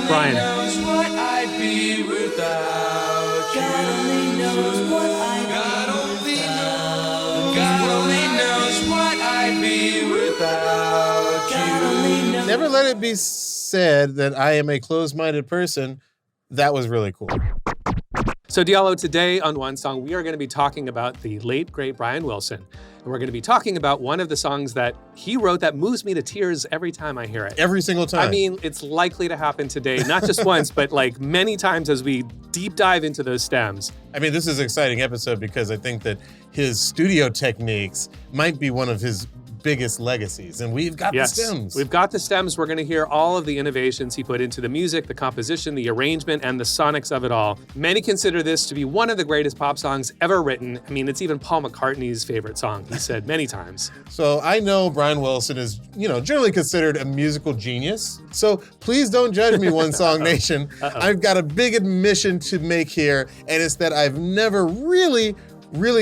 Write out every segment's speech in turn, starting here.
Brian. Knows what I'd be without you. God only knows what I'd be without you. Never let it be said that I am a closed-minded person. That was really cool. So Diallo, today on Unsung, we are going to be talking about the late, great Brian Wilson. And we're going to be talking about one of the songs that he wrote that moves me to tears every time I hear it. Every single time. I mean, it's likely to happen today, not just once, but like many times as we deep dive into those stems. I mean, this is an exciting episode because I think that his studio techniques might be one of his biggest legacies, and we've got the stems. We've got the stems. We're going to hear all of the innovations he put into the music, the composition, the arrangement, and the sonics of it all. Many consider this to be one of the greatest pop songs ever written. I mean, it's even Paul McCartney's favorite song, he said many times. So I know Brian Wilson is, generally considered a musical genius. So please don't judge me, Unsung Nation. I've got a big admission to make here, and it's that I've never really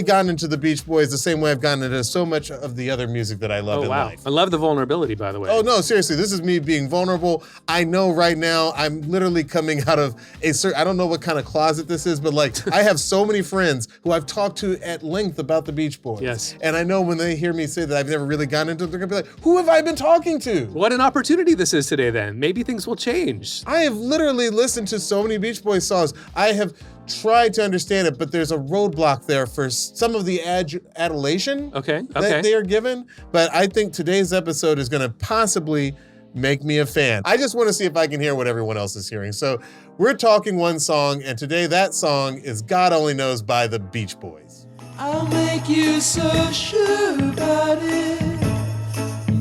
gotten into the Beach Boys the same way I've gotten into so much of the other music that I love in life. I love the vulnerability, by the way. Oh, no, seriously, this is me being vulnerable. I know right now I'm literally coming out of I don't know what kind of closet this is, but I have so many friends who I've talked to at length about the Beach Boys. Yes. And I know when they hear me say that I've never really gotten into it, they're gonna be like, who have I been talking to? What an opportunity this is today, then. Maybe things will change. I have literally listened to so many Beach Boys songs. I have tried to understand it, but there's a roadblock there for some of the adulation that they are given. But I think today's episode is gonna possibly make me a fan. I just wanna see if I can hear what everyone else is hearing. So we're talking one song, and today that song is God Only Knows by the Beach Boys. I'll make you so sure about it.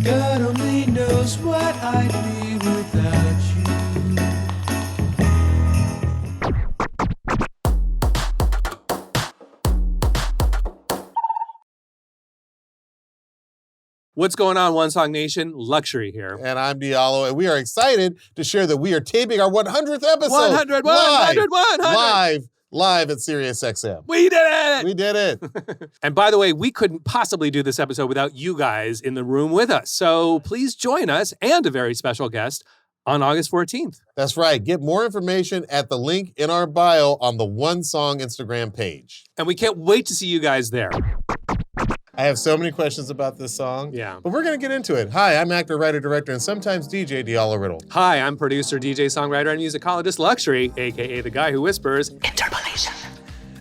God only knows what I'd be without you. What's going on, Unsung Nation? Luxury here. And I'm Diallo, and we are excited to share that we are taping our 100th episode. 100. Live at SiriusXM. We did it! We did it. And by the way, we couldn't possibly do this episode without you guys in the room with us. So please join us and a very special guest on August 14th. That's right. Get more information at the link in our bio on the Unsung Instagram page. And we can't wait to see you guys there. I have so many questions about this song. Yeah. But we're going to get into it. Hi, I'm actor, writer, director, and sometimes DJ Diallo Riddle. Hi, I'm producer, DJ, songwriter, and musicologist Luxury, aka the guy who whispers Interlude.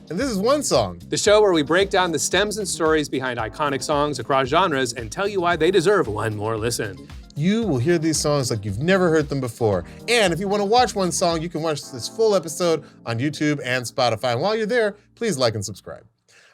And this is Unsung, the show where we break down the stems and stories behind iconic songs across genres and tell you why they deserve one more listen. You will hear these songs like you've never heard them before. And if you want to watch Unsung, you can watch this full episode on YouTube and Spotify. And while you're there, please like and subscribe.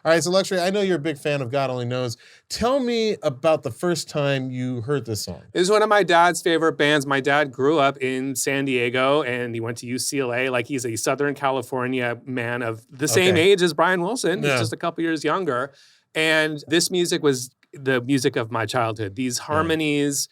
All right, so Luxury, I know you're a big fan of God Only Knows. Tell me about the first time you heard this song. This is one of my dad's favorite bands. My dad grew up in San Diego, and he went to UCLA. Like, he's a Southern California man of the same age as Brian Wilson. He's just a couple years younger. And this music was the music of my childhood. These harmonies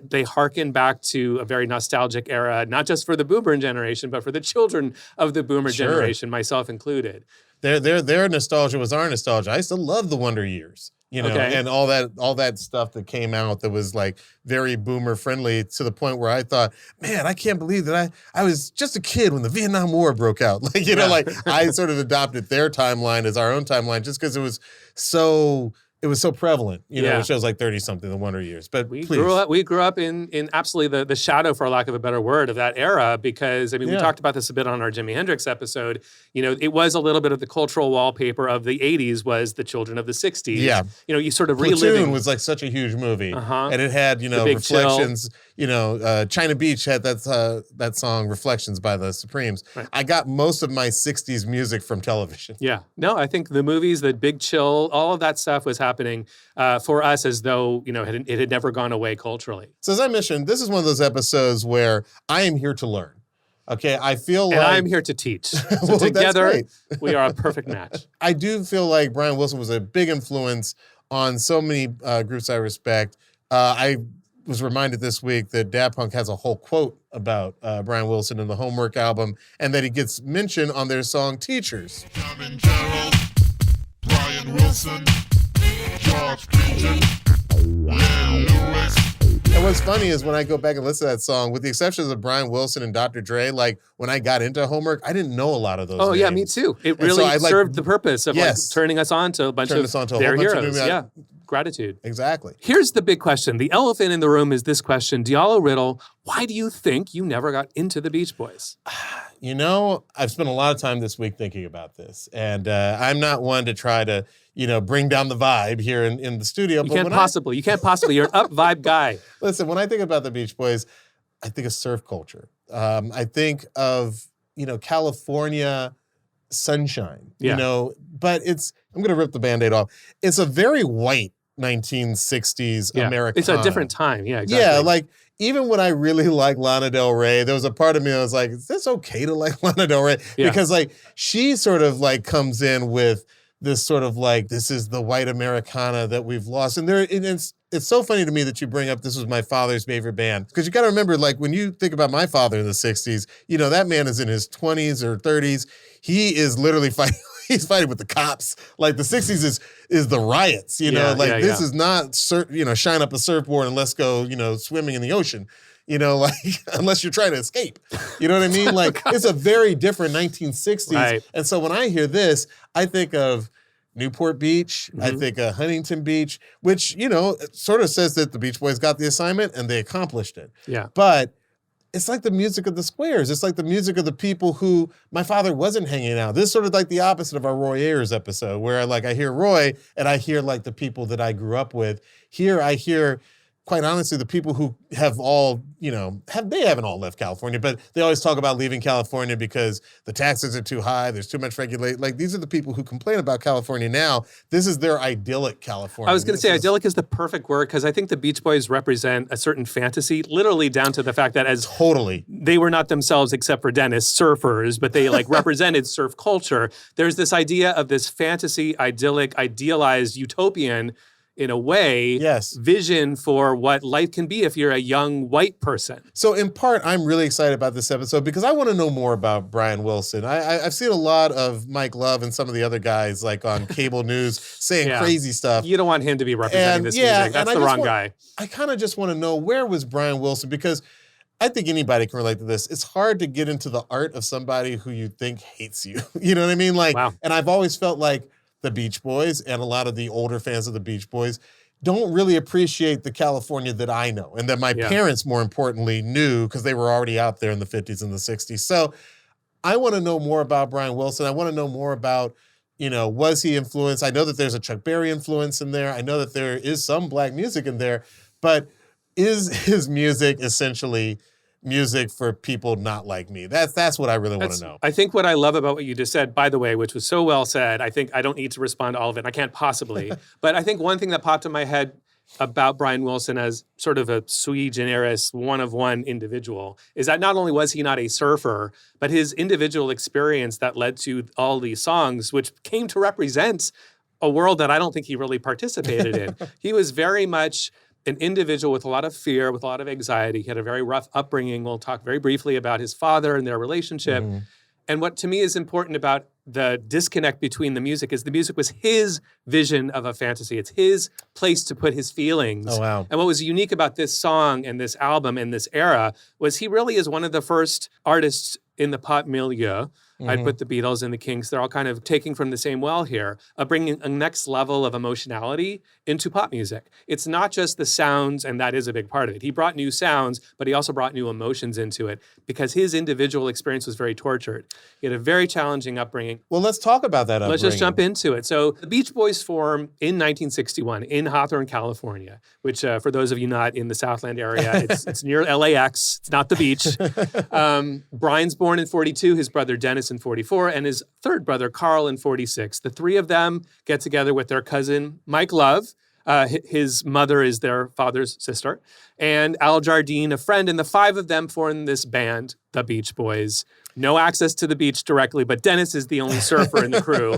they harken back to a very nostalgic era, not just for the boomer generation, but for the children of the boomer generation, myself included. Their nostalgia was our nostalgia. I still love the Wonder Years, and all that stuff that came out that was like very boomer friendly, to the point where I thought, man, I can't believe that I was just a kid when the Vietnam War broke out. I sort of adopted their timeline as our own timeline just because it was so prevalent, it shows like 30-something, the Wonder Years. But we grew up in absolutely the shadow, for lack of a better word, of that era, because, we talked about this a bit on our Jimi Hendrix episode. It was a little bit of the cultural wallpaper of the 80s was the children of the 60s. Yeah. You sort of reliving. reliving. was like such a huge movie. And it had, Reflections. China Beach had that song, Reflections by the Supremes. Right. I got most of my 60s music from television. Yeah. No, I think the movies, the Big Chill, all of that stuff was happening for us as though, it had never gone away culturally. So as I mentioned, this is one of those episodes where I am here to learn. Okay, I feel and I'm here to teach. So together, we are a perfect match. I do feel like Brian Wilson was a big influence on so many groups I respect. I was reminded this week that Daft Punk has a whole quote about Brian Wilson in the Homework album, and that he gets mentioned on their song Teachers. Kevin Gerald, Brian Wilson, George Clinton, Len Lewis, And what's funny is when I go back and listen to that song, with the exceptions of Brian Wilson and Dr. Dre, like when I got into homework, I didn't know a lot of those names. Yeah, me too. It really served the purpose of turning us on to a bunch of their heroes. Yeah, gratitude. Exactly. Here's the big question. The elephant in the room is this question. Diallo Riddle, why do you think you never got into the Beach Boys? You know, I've spent a lot of time this week thinking about this, and I'm not one to try to, bring down the vibe here in the studio. You can't possibly. You're an up vibe guy. Listen, when I think about the Beach Boys, I think of surf culture. I think of, California sunshine, but I'm going to rip the Band-Aid off. It's a very white 1960s Americana. It's a different time. Yeah, exactly. Yeah, like even when I really like Lana Del Rey, there was a part of me that was like, is this okay to like Lana Del Rey? Yeah. Because like she sort of like comes in with this sort of like, this is the white Americana that we've lost. And it's so funny to me that you bring up this was my father's favorite band. Because you got to remember, like when you think about my father in the 60s, that man is in his 20s or 30s. He is literally fighting. He's fighting with the cops. Like the 60s is the riots, this is not, shine up a surfboard and let's go, swimming in the ocean, unless you're trying to escape. You know what I mean? Like it's a very different 1960s. Right. And so when I hear this, I think of Newport Beach. I think of Huntington Beach, which, it sort of says that the Beach Boys got the assignment and they accomplished it. Yeah. But it's like the music of the squares. It's like the music of the people who my father wasn't hanging out. This is sort of like the opposite of our Roy Ayers episode, where I hear Roy and I hear like the people that I grew up with. Here I hear, quite honestly, the people who have all, they haven't all left California, but they always talk about leaving California because the taxes are too high, there's too much regulation. Like these are the people who complain about California now. This is their idyllic California. I was going to say idyllic is the perfect word because I think the Beach Boys represent a certain fantasy, literally down to the fact that they were not themselves, except for Dennis, surfers, but they like represented surf culture. There's this idea of this fantasy, idyllic, idealized utopian, in a way, vision for what life can be if you're a young white person. So in part, I'm really excited about this episode because I want to know more about Brian Wilson. I've seen a lot of Mike Love and some of the other guys like on cable news saying crazy stuff. You don't want him to be representing this music. That's the wrong guy. I kind of just want to know, where was Brian Wilson? Because I think anybody can relate to this. It's hard to get into the art of somebody who you think hates you. You know what I mean? Like, and I've always felt like the Beach Boys and a lot of the older fans of the Beach Boys don't really appreciate the California that I know and that my parents, more importantly, knew because they were already out there in the 50s and the 60s. So I want to know more about Brian Wilson. I want to know more about, was he influenced? I know that there's a Chuck Berry influence in there. I know that there is some black music in there, but is his music essentially music for people not like me? That's what I really want to know. I think what I love about what you just said, by the way, which was so well said, I think I don't need to respond to all of it. I can't possibly. But I think one thing that popped in my head about Brian Wilson as sort of a sui generis, one-of-one individual is that not only was he not a surfer, but his individual experience that led to all these songs, which came to represent a world that I don't think he really participated in. He was very much an individual with a lot of fear, with a lot of anxiety. He had a very rough upbringing. We'll talk very briefly about his father and their relationship. And what to me is important about the disconnect between the music is the music was his vision of a fantasy. It's his place to put his feelings. Oh, wow. And what was unique about this song and this album and this era was he really is one of the first artists in the pop milieu. I'd put the Beatles and the Kinks, they're all kind of taking from the same well here, of bringing a next level of emotionality into pop music. It's not just the sounds, and that is a big part of it. He brought new sounds, but he also brought new emotions into it because his individual experience was very tortured. He had a very challenging upbringing. Well, let's talk about that upbringing. Let's just jump into it. So the Beach Boys form in 1961 in Hawthorne, California, which for those of you not in the Southland area, it's near LAX. It's not the beach. Brian's born in 42, his brother Dennis in 44, and his third brother, Carl, in 46. The three of them get together with their cousin, Mike Love. His mother is their father's sister. And Al Jardine, a friend, and the five of them form this band, the Beach Boys, No access to the beach directly, but Dennis is the only surfer in the crew.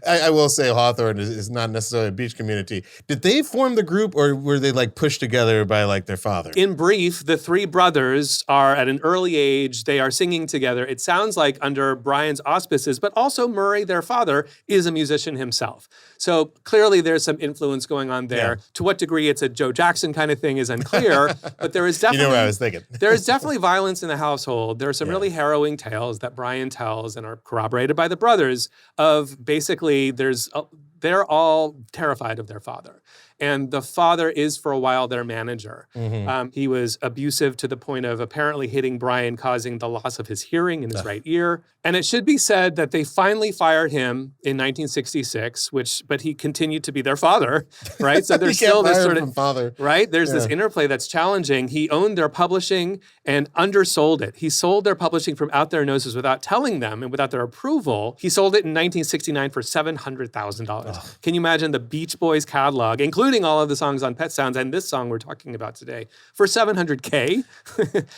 I will say Hawthorne is not necessarily a beach community. Did they form the group or were they like pushed together by like their father? In brief, the three brothers are at an early age. They are singing together. It sounds like under Brian's auspices, but also Murray, their father, is a musician himself. So clearly there's some influence going on there. Yeah. To what degree it's a Joe Jackson kind of thing is unclear, but there is definitely— You know what I was thinking. There is definitely violence in the household. There are some really harrowing tales that Brian tells and are corroborated by the brothers of basically they're all terrified of their father. And the father is, for a while, their manager. Mm-hmm. He was abusive to the point of apparently hitting Brian, causing the loss of his hearing in his right ear. And it should be said that they finally fired him in 1966, but he continued to be their father, right? So there's still this sort of father, right? There's this interplay that's challenging. He owned their publishing and undersold it. He sold their publishing from out their noses without telling them and without their approval. He sold it in 1969 for $700,000. Can you imagine the Beach Boys catalog, including all of the songs on Pet Sounds and this song we're talking about today, for $700K?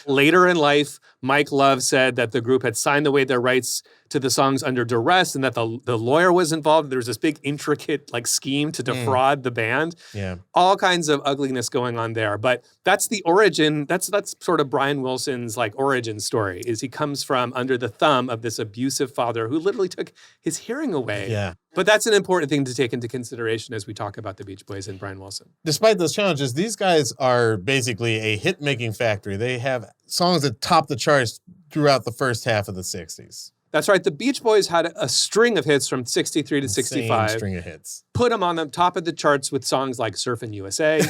Later in life, Mike Love said that the group had signed away their rights to the songs under duress and that the lawyer was involved. There was this big intricate scheme to defraud the band. Yeah. All kinds of ugliness going on there. But that's the origin. That's sort of Brian Wilson's origin story, is he comes from under the thumb of this abusive father who literally took his hearing away. Yeah. But that's an important thing to take into consideration as we talk about the Beach Boys and Brian Wilson. Despite those challenges, these guys are basically a hit-making factory. They have songs that top the charts throughout the first half of the 60s. That's right. The Beach Boys had a string of hits from 63 to 65. String of hits. Put them on the top of the charts with songs like Surfin' USA.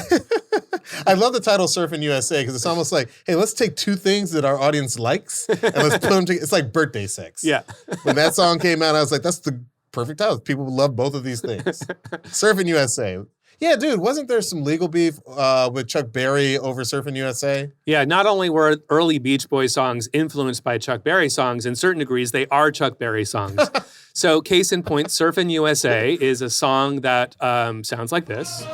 I love the title Surfin' USA because it's almost like, hey, let's take two things that our audience likes and let's put them together. It's like birthday sex. Yeah. When that song came out, I was like, that's the perfect title. People love both of these things. Surfin' USA. Yeah, dude, wasn't there some legal beef with Chuck Berry over Surfin' USA? Yeah, not only were early Beach Boys songs influenced by Chuck Berry songs, in certain degrees, they are Chuck Berry songs. So case in point, Surfin' USA is a song that sounds like this.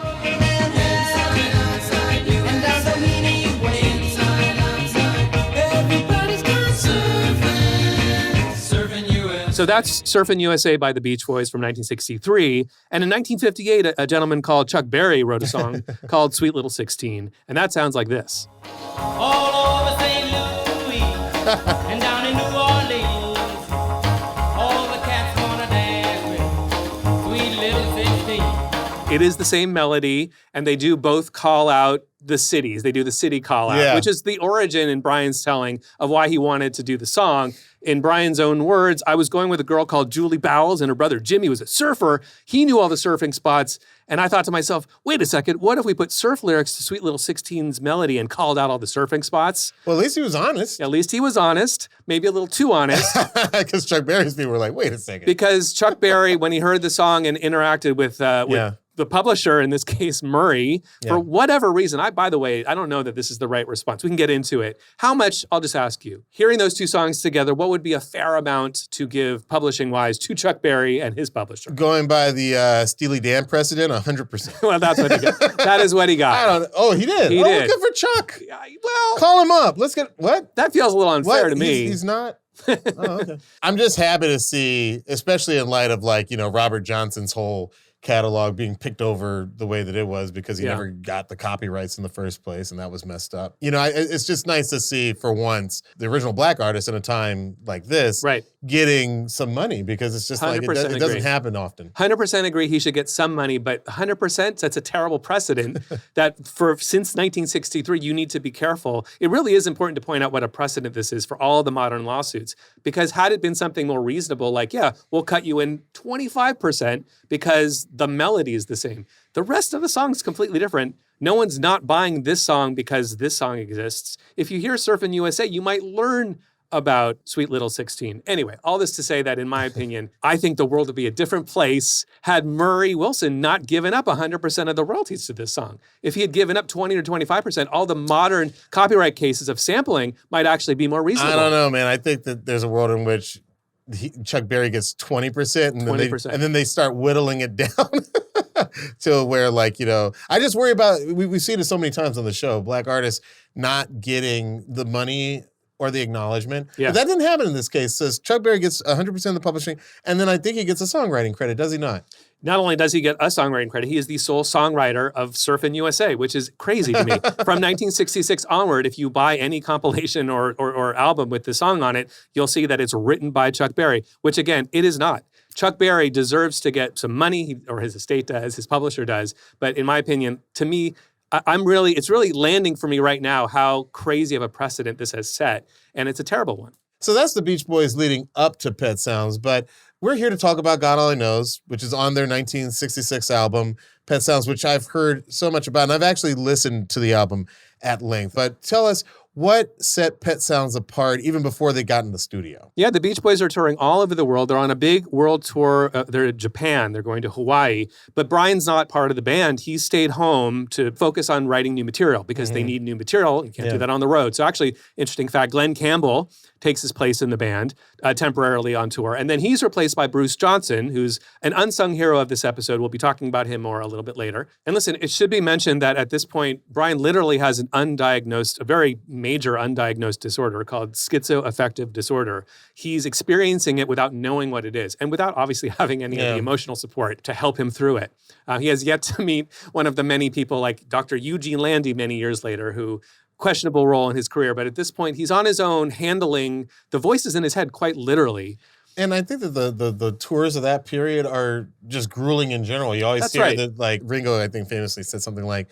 So that's Surfin' USA by the Beach Boys from 1963. And in 1958, a gentleman called Chuck Berry wrote a song called Sweet Little 16. And that sounds like this. All over St. Louis and down in New Orleans, all the cats wanna dance with Sweet Little 16. It is the same melody, and they do both call out the cities. They do the city call out, which is the origin in Brian's telling of why he wanted to do the song. In Brian's own words, I was going with a girl called Julie Bowles, and her brother Jimmy was a surfer. He knew all the surfing spots. And I thought to myself, wait a second, what if we put surf lyrics to Sweet Little 16's melody and called out all the surfing spots? Well, at least he was honest. At least he was honest, maybe a little too honest. Because Chuck Berry's people were like, wait a second. Because Chuck Berry, when he heard the song and interacted with the publisher, in this case, Murray, for whatever reason, by the way, I don't know that this is the right response. We can get into it. How much, I'll just ask you, hearing those two songs together, what would be a fair amount to give publishing-wise to Chuck Berry and his publisher? Going by the Steely Dan precedent, 100%. Well, that's what he got. That is what he got. I don't know. Oh, he did? He did. Good for Chuck. Well, call him up. Let's get, what? That feels a little unfair to me. He's not? Oh, okay. I'm just happy to see, especially in light of Robert Johnson's whole catalog being picked over the way that it was because he never got the copyrights in the first place, and that was messed up. It's just nice to see, for once, the original black artist in a time like this getting some money, because it's just like, it doesn't happen often. 100% agree he should get some money, but 100%, that's a terrible precedent that since 1963, you need to be careful. It really is important to point out what a precedent this is for all the modern lawsuits, because had it been something more reasonable, like, we'll cut you in 25% because the melody is the same. The rest of the song is completely different. No one's not buying this song because this song exists. If you hear Surfin' USA, you might learn about Sweet Little 16. Anyway, all this to say that, in my opinion, I think the world would be a different place had Murray Wilson not given up 100% of the royalties to this song. If he had given up 20 or 25%, all the modern copyright cases of sampling might actually be more reasonable. I don't know, man. I think that there's a world in which Chuck Berry gets 20%, and then 20%. And then they start whittling it down to where, I just worry about, we've seen it so many times on the show, black artists not getting the money or the acknowledgement. Yeah. But that didn't happen in this case. So Chuck Berry gets 100% of the publishing, and then I think he gets a songwriting credit, does he not? Not only does he get a songwriting credit, he is the sole songwriter of Surfin' USA, which is crazy to me. From 1966 onward, if you buy any compilation or album with the song on it, you'll see that it's written by Chuck Berry, which again, it is not. Chuck Berry deserves to get some money, or his estate does, his publisher does. But in my opinion, to me, it's really landing for me right now how crazy of a precedent this has set. And it's a terrible one. So that's the Beach Boys leading up to Pet Sounds, but we're here to talk about God Only Knows, which is on their 1966 album, Pet Sounds, which I've heard so much about, and I've actually listened to the album at length. But tell us, what set Pet Sounds apart even before they got in the studio? Yeah, the Beach Boys are touring all over the world. They're on a big world tour. They're in Japan. They're going to Hawaii. But Brian's not part of the band. He stayed home to focus on writing new material because they need new material. You can't do that on the road. So actually, interesting fact, Glenn Campbell takes his place in the band temporarily on tour. And then he's replaced by Bruce Johnston, who's an unsung hero of this episode. We'll be talking about him more a little bit later. And listen, it should be mentioned that at this point, Brian literally has a very major undiagnosed disorder called schizoaffective disorder. He's experiencing it without knowing what it is and without obviously having any of the emotional support to help him through it. He has yet to meet one of the many people like Dr. Eugene Landy many years later who questionable role in his career. But at this point, he's on his own handling the voices in his head quite literally. And I think that the tours of that period are just grueling in general. You always hear that, like Ringo, I think famously said something like,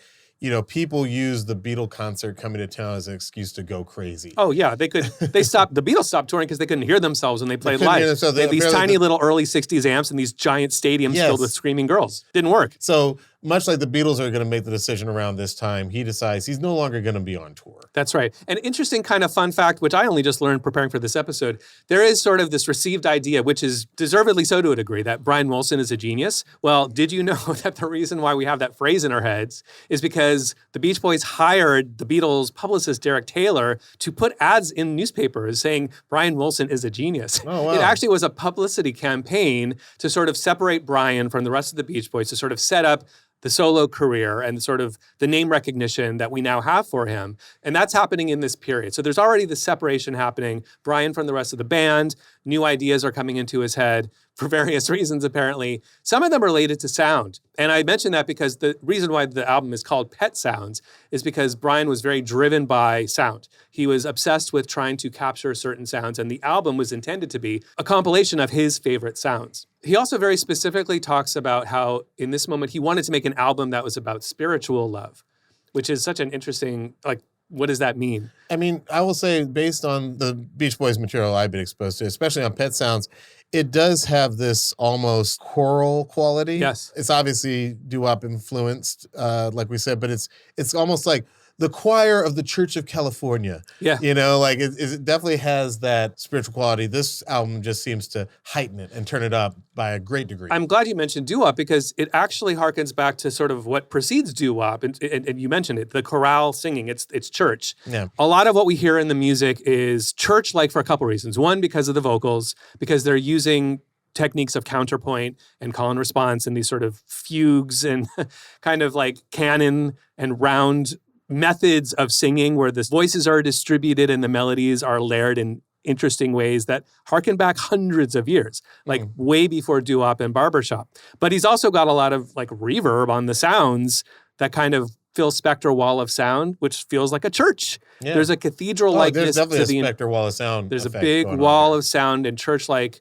people use the Beatle concert coming to town as an excuse to go crazy. Oh yeah, the Beatles stopped touring because they couldn't hear themselves when they played live. They had these tiny little early 60s amps and these giant stadiums filled with screaming girls. Didn't work. So much like the Beatles are going to make the decision around this time, he decides he's no longer going to be on tour. That's right. An interesting kind of fun fact, which I only just learned preparing for this episode, there is sort of this received idea, which is deservedly so to a degree, that Brian Wilson is a genius. Well, did you know that the reason why we have that phrase in our heads is because the Beach Boys hired the Beatles publicist Derek Taylor to put ads in newspapers saying Brian Wilson is a genius. Oh, wow. It actually was a publicity campaign to sort of separate Brian from the rest of the Beach Boys, to sort of set up the solo career and sort of the name recognition that we now have for him. And that's happening in this period. So there's already the separation happening. Brian from the rest of the band, new ideas are coming into his head for various reasons, apparently. Some of them related to sound. And I mention that because the reason why the album is called Pet Sounds is because Brian was very driven by sound. He was obsessed with trying to capture certain sounds, and the album was intended to be a compilation of his favorite sounds. He also very specifically talks about how in this moment he wanted to make an album that was about spiritual love, which is such an interesting, what does that mean? I mean, I will say based on the Beach Boys material I've been exposed to, especially on Pet Sounds, it does have this almost choral quality. Yes. It's obviously doo-wop influenced, like we said, but it's almost like the choir of the Church of California. Yeah. It definitely has that spiritual quality. This album just seems to heighten it and turn it up by a great degree. I'm glad you mentioned doo-wop because it actually harkens back to sort of what precedes doo-wop. And you mentioned it, the chorale singing, it's church. Yeah. A lot of what we hear in the music is church-like for a couple reasons. One, because of the vocals, because they're using techniques of counterpoint and call and response and these sort of fugues and kind of like canon and round methods of singing where the voices are distributed and the melodies are layered in interesting ways that harken back hundreds of years, like way before doo-wop and barbershop. But he's also got a lot of reverb on the sounds that kind of fill spectral wall of sound, which feels like a church. Yeah. There's a cathedral-likeness there's definitely to a spectral wall of sound. There's a big wall of sound and church-like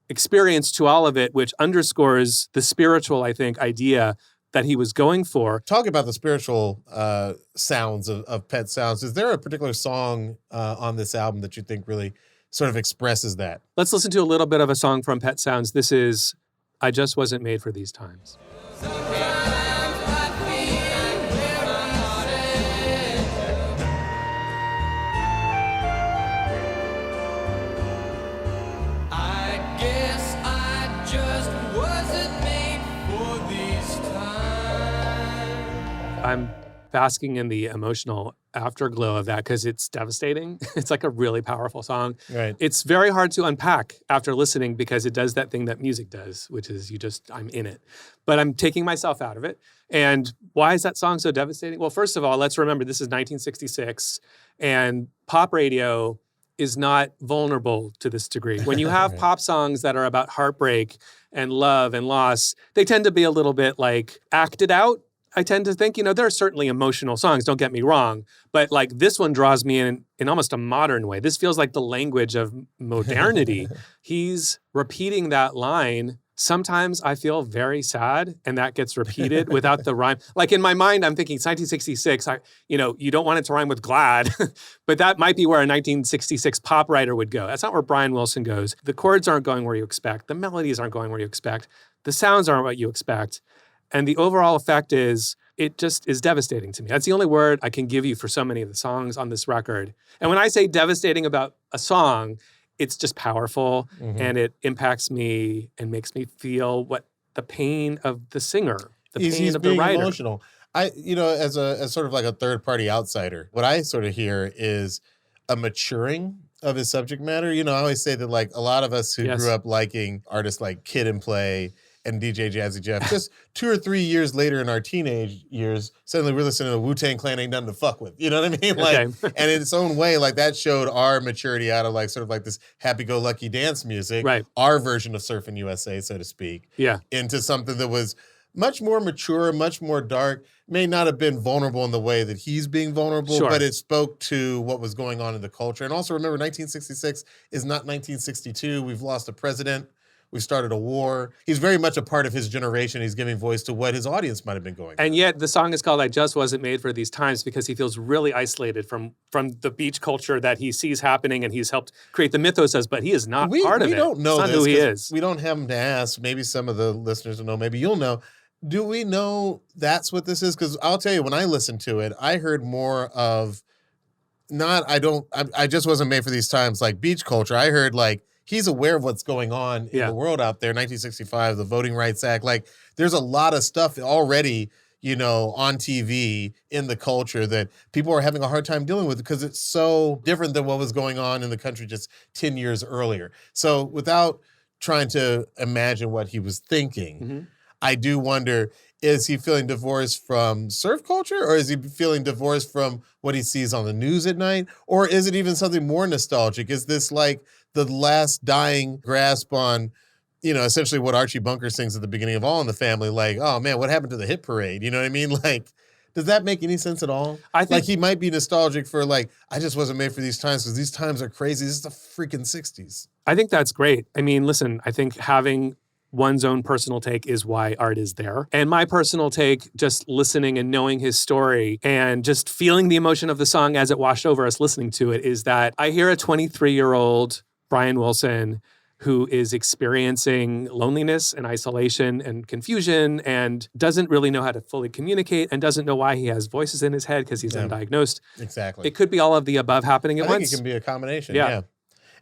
experience to all of it, which underscores the spiritual, I think, idea that he was going for. Talk about the spiritual sounds of Pet Sounds. Is there a particular song on this album that you think really sort of expresses that? Let's listen to a little bit of a song from Pet Sounds. This is I Just Wasn't Made for These Times. I'm basking in the emotional afterglow of that because it's devastating. It's like a really powerful song. Right. It's very hard to unpack after listening because it does that thing that music does, which is I'm in it. But I'm taking myself out of it. And why is that song so devastating? Well, first of all, let's remember this is 1966 and pop radio is not vulnerable to this degree. When you have pop songs that are about heartbreak and love and loss, they tend to be a little bit like acted out. I tend to think, there are certainly emotional songs, don't get me wrong, but like this one draws me in almost a modern way. This feels like the language of modernity. He's repeating that line. Sometimes I feel very sad, and that gets repeated without the rhyme. Like in my mind, I'm thinking it's 1966. You don't want it to rhyme with glad, but that might be where a 1966 pop writer would go. That's not where Brian Wilson goes. The chords aren't going where you expect. The melodies aren't going where you expect. The sounds aren't what you expect. And the overall effect is, it just is devastating to me. That's the only word I can give you for so many of the songs on this record. And when I say devastating about a song, it's just powerful, and it impacts me and makes me feel what the pain of the singer, the pain of the writer. Emotional. As sort of like a third-party outsider, what I sort of hear is a maturing of his subject matter. I always say that like a lot of us who grew up liking artists like Kid and Play and DJ Jazzy Jeff, just 2 or 3 years later in our teenage years, suddenly we're listening to Wu-Tang Clan Ain't Nothing to Fuck With. You know what I mean? Like, and in its own way, like that showed our maturity out of like sort of like this happy-go-lucky dance music, our version of Surfing USA, so to speak, into something that was much more mature, much more dark, may not have been vulnerable in the way that he's being vulnerable, but it spoke to what was going on in the culture. And also remember, 1966 is not 1962. We've lost a president. We started a war. He's very much a part of his generation. He's giving voice to what his audience might have been going through. And yet the song is called I Just Wasn't Made for These Times because he feels really isolated from the beach culture that he sees happening and he's helped create the mythos as, but he is not part of it. We don't know it's not who he is. We don't have him to ask. Maybe some of the listeners will know. Maybe you'll know. Do we know that's what this is? Because I'll tell you, when I listened to it, I heard more of I just wasn't made for these times, like beach culture. I heard like, he's aware of what's going on in the world out there. 1965, the Voting Rights Act. Like, there's a lot of stuff already, on TV in the culture that people are having a hard time dealing with because it's so different than what was going on in the country just 10 years earlier. So without trying to imagine what he was thinking, I do wonder, is he feeling divorced from surf culture, or is he feeling divorced from what he sees on the news at night? Or is it even something more nostalgic? Is this like the last dying grasp on, essentially what Archie Bunker sings at the beginning of All in the Family, like, oh man, what happened to the hit parade? You know what I mean? Like, does that make any sense at all? I think like he might be nostalgic for like, I just wasn't made for these times because these times are crazy. This is the freaking 60s. I think that's great. I mean, listen, I think having one's own personal take is why art is there. And my personal take, just listening and knowing his story and just feeling the emotion of the song as it washed over us listening to it, is that I hear a 23-year-old Brian Wilson who is experiencing loneliness and isolation and confusion and doesn't really know how to fully communicate and doesn't know why he has voices in his head because he's undiagnosed. Exactly. It could be all of the above happening at once. I think it can be a combination, yeah.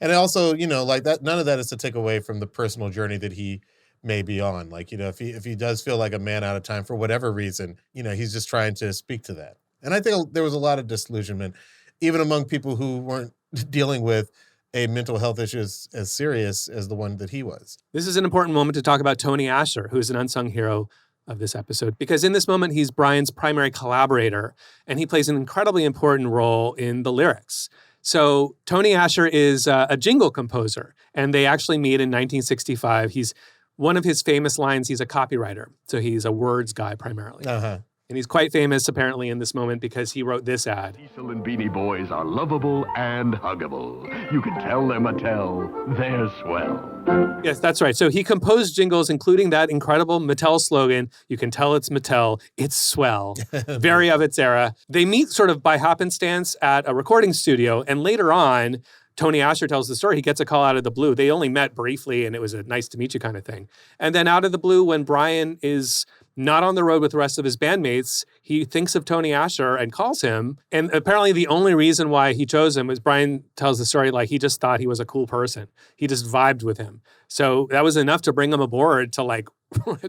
And also, like that, none of that is to take away from the personal journey that he may be on. Like, if he does feel like a man out of time for whatever reason, he's just trying to speak to that. And I think there was a lot of disillusionment, even among people who weren't dealing with a mental health issue as serious as the one that he was. This is an important moment to talk about Tony Asher, who is an unsung hero of this episode, because in this moment, he's Brian's primary collaborator, and he plays an incredibly important role in the lyrics. So Tony Asher is a jingle composer, and they actually meet in 1965. One of his famous lines, he's a copywriter, so he's a words guy primarily. And he's quite famous, apparently, in this moment because he wrote this ad. Diesel and Beanie Boys are lovable and huggable. You can tell they're Mattel, they're swell. Yes, that's right. So he composed jingles, including that incredible Mattel slogan, you can tell it's Mattel, it's swell. Very of its era. They meet sort of by happenstance at a recording studio, and later on, Tony Asher tells the story. He gets a call out of the blue. They only met briefly, and it was a nice to meet you kind of thing. And then out of the blue, when Brian is not on the road with the rest of his bandmates, he thinks of Tony Asher and calls him. And apparently the only reason why he chose him is, Brian tells the story, like he just thought he was a cool person. He just vibed with him. So that was enough to bring him aboard to like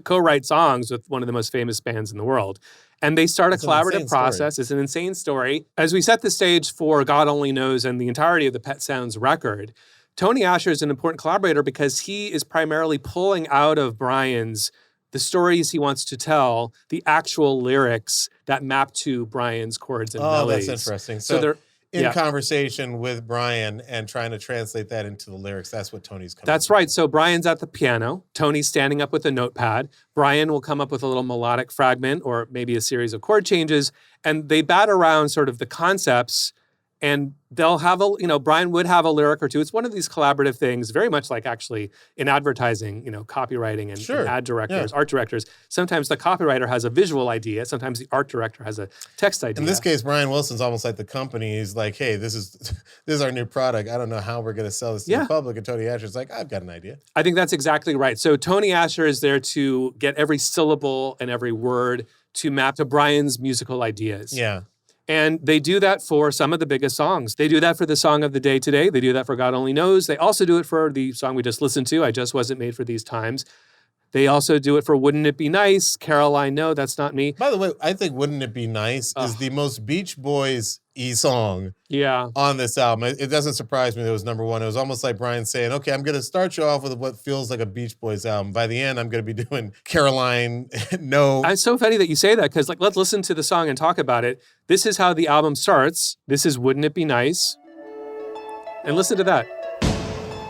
co-write songs with one of the most famous bands in the world. And they start a collaborative process. It's an insane story. As we set the stage for God Only Knows and the entirety of the Pet Sounds record, Tony Asher is an important collaborator because he is primarily pulling out of Brian's the stories he wants to tell, the actual lyrics that map to Brian's chords and melodies. Oh, that's interesting. So in conversation with Brian and trying to translate that into the lyrics. That's what Tony's coming That's right. So Brian's at the piano. Tony's standing up with a notepad. Brian will come up with a little melodic fragment or maybe a series of chord changes, and they bat around sort of the concepts, and they'll have Brian would have a lyric or two. It's one of these collaborative things, very much like actually in advertising, copywriting and ad directors, art directors. Sometimes the copywriter has a visual idea. Sometimes the art director has a text idea. In this case, Brian Wilson's almost like the company. He's like, hey, this is our new product. I don't know how we're going to sell this to the public. And Tony Asher's like, I've got an idea. I think that's exactly right. So Tony Asher is there to get every syllable and every word to map to Brian's musical ideas. Yeah. And they do that for some of the biggest songs. They do that for the song of the day today. They do that for God Only Knows. They also do it for the song we just listened to, I Just Wasn't Made for These Times. They also do it for Wouldn't It Be Nice? Caroline, no, that's not me. By the way, I think Wouldn't It Be Nice is the most Beach Boys-y song on this album. It doesn't surprise me that it was number one. It was almost like Brian saying, okay, I'm going to start you off with what feels like a Beach Boys album. By the end, I'm going to be doing Caroline, no. It's so funny that you say that because let's listen to the song and talk about it. This is how the album starts. This is Wouldn't It Be Nice? And listen to that.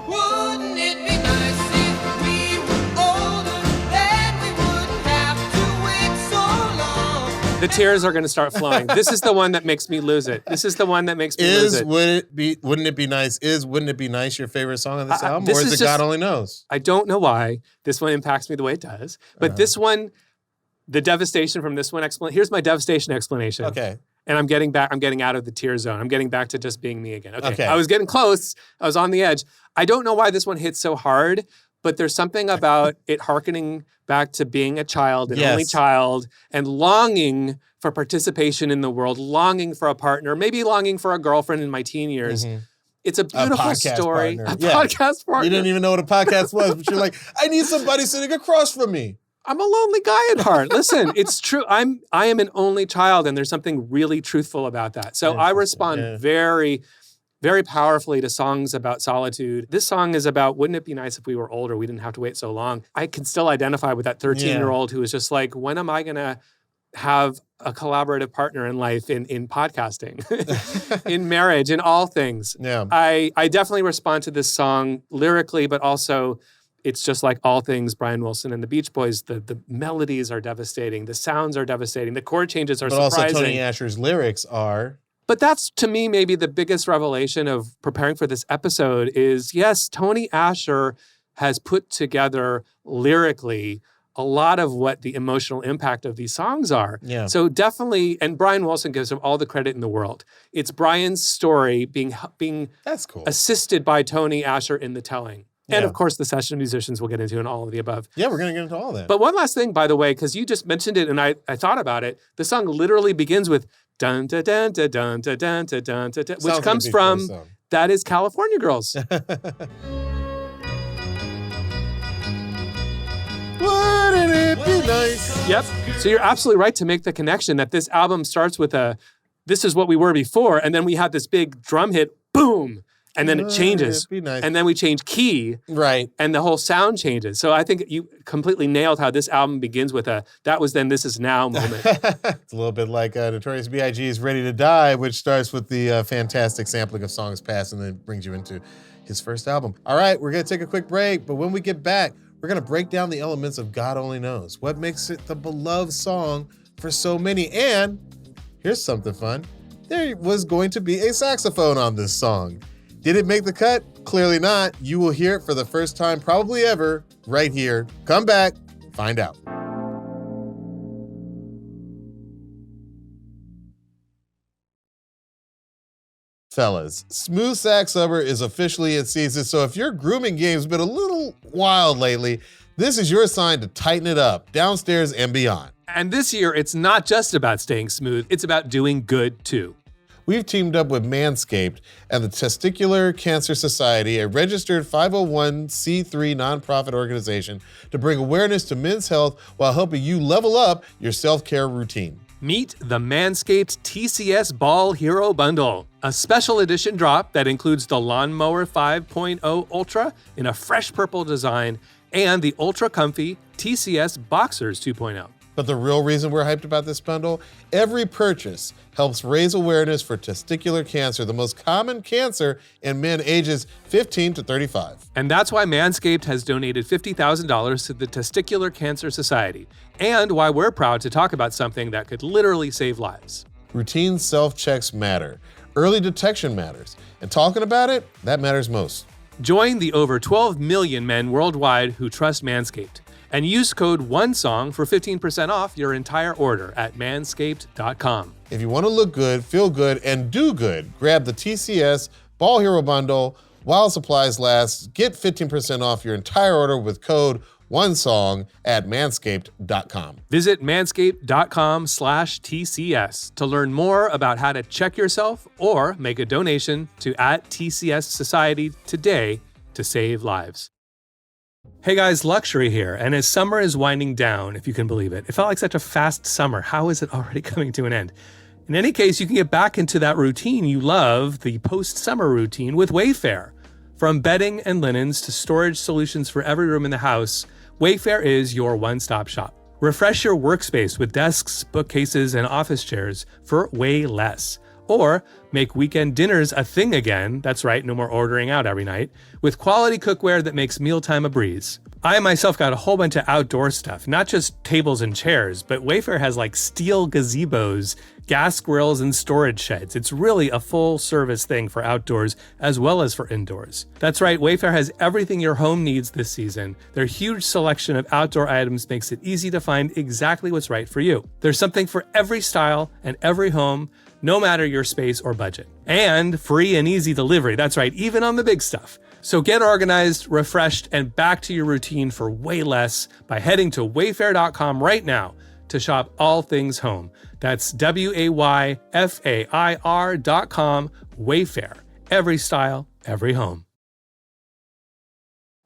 Wouldn't it be nice if we were older, then we wouldn't have to wait so long? The tears are going to start flowing. This is the one that makes me lose it. This is the one that makes me lose it. Wouldn't It Be Nice? Is Wouldn't It Be Nice your favorite song on this album? Or is it God Only Knows? I don't know why this one impacts me the way it does. But this one, the devastation from this one, here's my devastation explanation. Okay. And I'm getting out of the tear zone. I'm getting back to just being me again. Okay. I was getting close. I was on the edge. I don't know why this one hits so hard, but there's something about it hearkening back to being a child, an only child, and longing for participation in the world, longing for a partner, maybe longing for a girlfriend in my teen years. Mm-hmm. It's a beautiful story. Partner. Podcast partner. You didn't even know what a podcast was, but you're like, I need somebody sitting across from me. I'm a lonely guy at heart. Listen, it's true. I am an only child, and there's something really truthful about that. So I respond very, very powerfully to songs about solitude. This song is about, wouldn't it be nice if we were older? We didn't have to wait so long. I can still identify with that 13-year-old who is just like, when am I going to have a collaborative partner in life, in podcasting, in marriage, in all things? Yeah. I definitely respond to this song lyrically, but also it's just like all things Brian Wilson and the Beach Boys. The melodies are devastating. The sounds are devastating. The chord changes are surprising. But also Tony Asher's lyrics are. But that's, to me, maybe the biggest revelation of preparing for this episode is, yes, Tony Asher has put together lyrically a lot of what the emotional impact of these songs are. Yeah. So definitely, and Brian Wilson gives him all the credit in the world. It's Brian's story being that's cool. assisted by Tony Asher in the telling. And of course, the session musicians we'll get into and all of the above. Yeah, we're going to get into all that. But one last thing, by the way, because you just mentioned it and I thought about it, the song literally begins with dun dun dun dun dun dun dun dun dun dun, which comes from, that is California Girls. Wouldn't it be nice? Yep. So you're absolutely right to make the connection that this album starts with this is what we were before, and then we have this big drum hit, boom. And then it changes. Nice. And then we change key. Right. And the whole sound changes. So I think you completely nailed how this album begins with that was then, this is now moment. It's a little bit like Notorious B.I.G.'s Ready to Die, which starts with the fantastic sampling of songs past and then brings you into his first album. All right, we're going to take a quick break. But when we get back, we're going to break down the elements of God Only Knows. What makes it the beloved song for so many. And here's something fun. There was going to be a saxophone on this song. Did it make the cut? Clearly not. You will hear it for the first time, probably ever, right here. Come back, find out. Fellas, Smooth Sax Summer is officially in season, so if your grooming game's been a little wild lately, this is your sign to tighten it up, downstairs and beyond. And this year, it's not just about staying smooth, it's about doing good too. We've teamed up with Manscaped and the Testicular Cancer Society, a registered 501c3 nonprofit organization, to bring awareness to men's health while helping you level up your self-care routine. Meet the Manscaped TCS Ball Hero Bundle, a special edition drop that includes the Lawnmower 5.0 Ultra in a fresh purple design and the ultra comfy TCS Boxers 2.0. But the real reason we're hyped about this bundle, every purchase helps raise awareness for testicular cancer, the most common cancer in men ages 15 to 35. And that's why Manscaped has donated $50,000 to the Testicular Cancer Society, and why we're proud to talk about something that could literally save lives. Routine self-checks matter. Early detection matters. And talking about it, that matters most. Join the over 12 million men worldwide who trust Manscaped, and use code ONESONG for 15% off your entire order at manscaped.com. If you want to look good, feel good, and do good, grab the TCS Ball Hero Bundle while supplies last. Get 15% off your entire order with code ONESONG at manscaped.com. Visit manscaped.com/TCS to learn more about how to check yourself or make a donation to @TCS Society today to save lives. Hey guys, Luxury here, and as summer is winding down, if you can believe it felt like such a fast summer. How is it already coming to an end? In any case, you can get back into that routine you love, the post-summer routine, with Wayfair. From bedding and linens to storage solutions for every room in the house, Wayfair is your one-stop shop. Refresh your workspace with desks, bookcases, and office chairs for way less. Or make weekend dinners a thing again, that's right, no more ordering out every night, with quality cookware that makes mealtime a breeze. I myself got a whole bunch of outdoor stuff, not just tables and chairs, but Wayfair has like steel gazebos, gas grills, and storage sheds. It's really a full-service thing for outdoors as well as for indoors. That's right, Wayfair has everything your home needs this season. Their huge selection of outdoor items makes it easy to find exactly what's right for you. There's something for every style and every home, no matter your space or budget. And free and easy delivery, that's right, even on the big stuff. So get organized, refreshed, and back to your routine for way less by heading to wayfair.com right now to shop all things home. That's WAYFAIR.com, Wayfair. Every style, every home.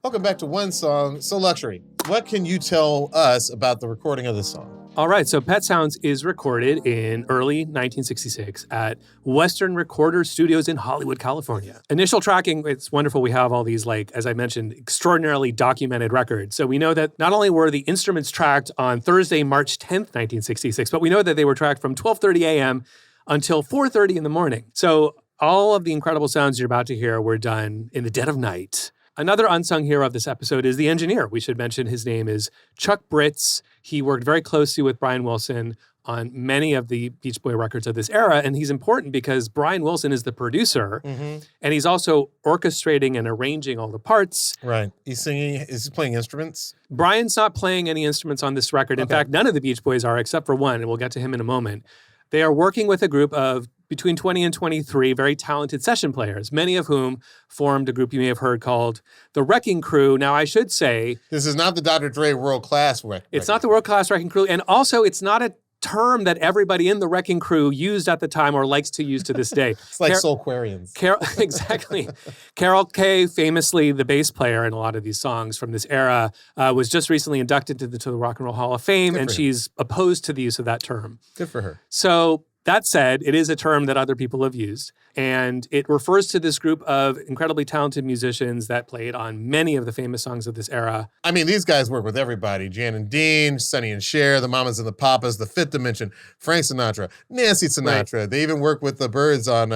Welcome back to One Song. So Luxury, what can you tell us about the recording of this song? All right, so Pet Sounds is recorded in early 1966 at Western Recorder Studios in Hollywood, California. Initial tracking, it's wonderful. We have all these, like, as I mentioned, extraordinarily documented records. So we know that not only were the instruments tracked on Thursday, March 10th, 1966, but we know that they were tracked from 12:30 a.m. until 4:30 in the morning. So all of the incredible sounds you're about to hear were done in the dead of night. Another unsung hero of this episode is the engineer. We should mention his name is Chuck Britz. He worked very closely with Brian Wilson on many of the Beach Boy records of this era, and he's important because Brian Wilson is the producer, and he's also orchestrating and arranging all the parts. Right. He's singing, is he playing instruments? Brian's not playing any instruments on this record. In fact, none of the Beach Boys are, except for one, and we'll get to him in a moment. They are working with a group of between 20 and 23 very talented session players, many of whom formed a group you may have heard called the Wrecking Crew. Now, I should say... This is not the Dr. Dre world-class Wrecking Crew. It's not the world-class Wrecking Crew, and also it's not a term that everybody in the Wrecking Crew used at the time or likes to use to this day. It's like Soulquarians. Exactly. Carol Kay, famously the bass player in a lot of these songs from this era, was just recently inducted to the Rock and Roll Hall of Fame, and she's opposed to the use of that term. Good for her. So that said, it is a term that other people have used, and it refers to this group of incredibly talented musicians that played on many of the famous songs of this era. I mean, these guys work with everybody. Jan and Dean, Sonny and Cher, the Mamas and the Papas, the Fifth Dimension, Frank Sinatra, Nancy Sinatra. Right. They even work with the Byrds on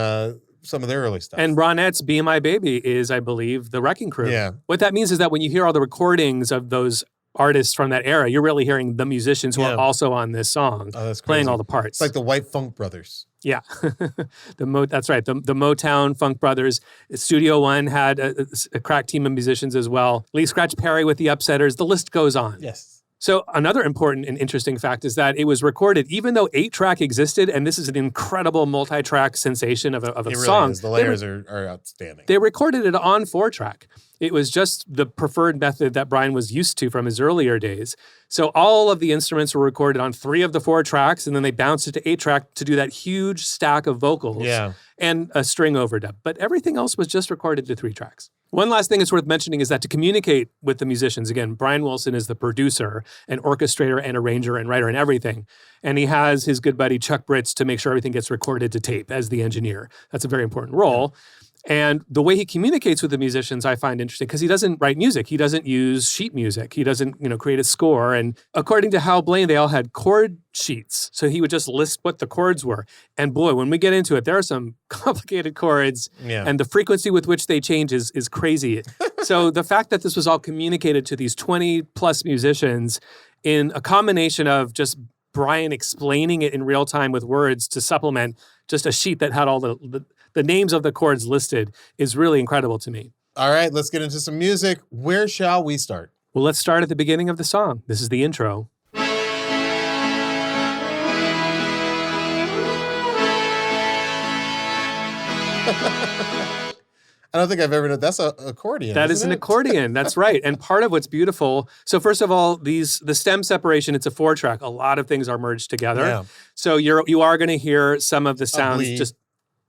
some of their early stuff. And Ronettes' Be My Baby is, I believe, the Wrecking Crew. Yeah. What that means is that when you hear all the recordings of those artists from that era, you're really hearing the musicians who are also on this song, playing all the parts. It's like the White Funk Brothers. Yeah, that's right. The Motown Funk Brothers. Studio One had a crack team of musicians as well. Lee Scratch Perry with the Upsetters. The list goes on. Yes. So another important and interesting fact is that it was recorded, even though 8-track existed, and this is an incredible multi-track sensation of a really song. Is. The layers are outstanding. They recorded it on 4-track. It was just the preferred method that Brian was used to from his earlier days. So all of the instruments were recorded on 3 of the 4 tracks, and then they bounced it to 8-track to do that huge stack of vocals and a string overdub. But everything else was just recorded to 3 tracks. One last thing that's worth mentioning is that to communicate with the musicians, again, Brian Wilson is the producer and orchestrator and arranger and writer and everything. And he has his good buddy Chuck Britz to make sure everything gets recorded to tape as the engineer. That's a very important role. And the way he communicates with the musicians, I find interesting because he doesn't write music. He doesn't use sheet music. He doesn't, create a score. And according to Hal Blaine, they all had chord sheets. So he would just list what the chords were. And boy, when we get into it, there are some complicated chords. Yeah. And the frequency with which they change is crazy. So the fact that this was all communicated to these 20 plus musicians in a combination of just Brian explaining it in real time with words to supplement just a sheet that had all the names of the chords listed is really incredible to me. All right, let's get into some music. Where shall we start? Well, let's start at the beginning of the song. This is the intro. I don't think I've ever known. That's an accordion. That is an accordion. That's right. And part of what's beautiful. So first of all, the stem separation, it's a 4-track. A lot of things are merged together. Yeah. So you are going to hear some of the sounds just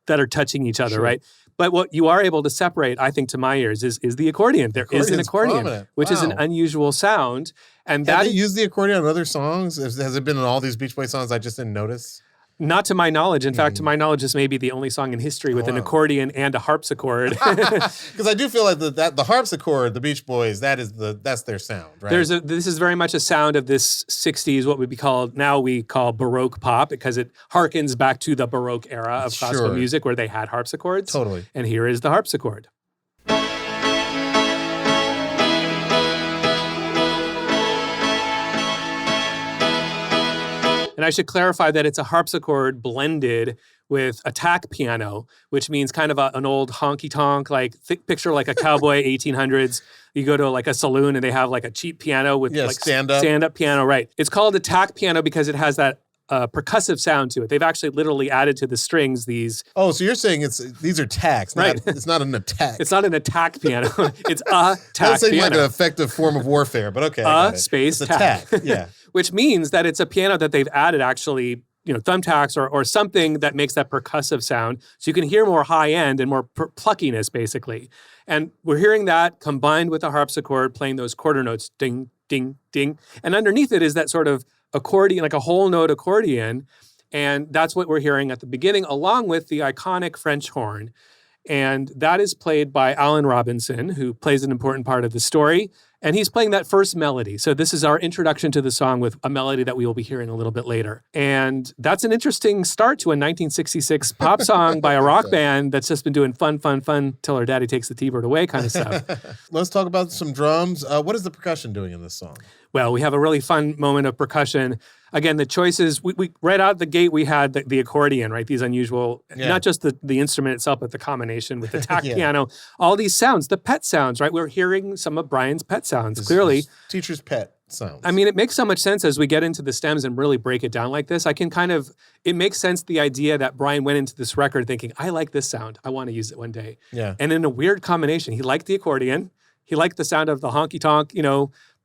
that are touching each other, right? But what you are able to separate, I think, to my ears, is the accordion. There is an accordion, prominent. Which is an unusual sound. And Have they used the accordion on other songs? Has it been in all these Beach Boys songs I just didn't notice? Not to my knowledge. In fact, to my knowledge, this may be the only song in history with an accordion and a harpsichord. Because I do feel like the harpsichord, the Beach Boys, that's their sound, right? This is very much a sound of this 60s, what would be called, now we call baroque pop, because it harkens back to the baroque era of classical music where they had harpsichords. Totally. And here is the harpsichord. And I should clarify that it's a harpsichord blended with a tack piano, which means kind of an old honky-tonk, picture like a cowboy 1800s. You go to like a saloon and they have like a cheap piano with stand-up piano, right. It's called a tack piano because it has that percussive sound to it. They've actually literally added to the strings these. Oh, so you're saying these are tacks, right? It's not an attack. It's not an attack piano. It's a tack piano. Like an effective form of warfare, but okay. Space it's tack. A tack. Yeah. Which means that it's a piano that they've added actually, thumbtacks or something that makes that percussive sound. So you can hear more high end and more pluckiness, basically. And we're hearing that combined with the harpsichord playing those quarter notes, ding, ding, ding. And underneath it is that sort of accordion, like a whole note accordion. And that's what we're hearing at the beginning, along with the iconic French horn. And that is played by Alan Robinson, who plays an important part of the story. And he's playing that first melody. So this is our introduction to the song with a melody that we will be hearing a little bit later. And that's an interesting start to a 1966 pop song by a rock band that's just been doing fun till our daddy takes the T-bird away kind of stuff. Let's talk about some drums. What is the percussion doing in this song? Well, we have a really fun moment of percussion. Again, the choices, we right out the gate, we had the accordion, right? These unusual, not just the instrument itself, but the combination with the tack piano, all these sounds, the pet sounds, right? We're hearing some of Brian's pet sounds, clearly. Teacher's pet sounds. I mean, it makes so much sense as we get into the stems and really break it down like this. It makes sense, the idea that Brian went into this record thinking, I like this sound. I want to use it one day. Yeah. And in a weird combination, he liked the accordion. He liked the sound of the honky-tonk,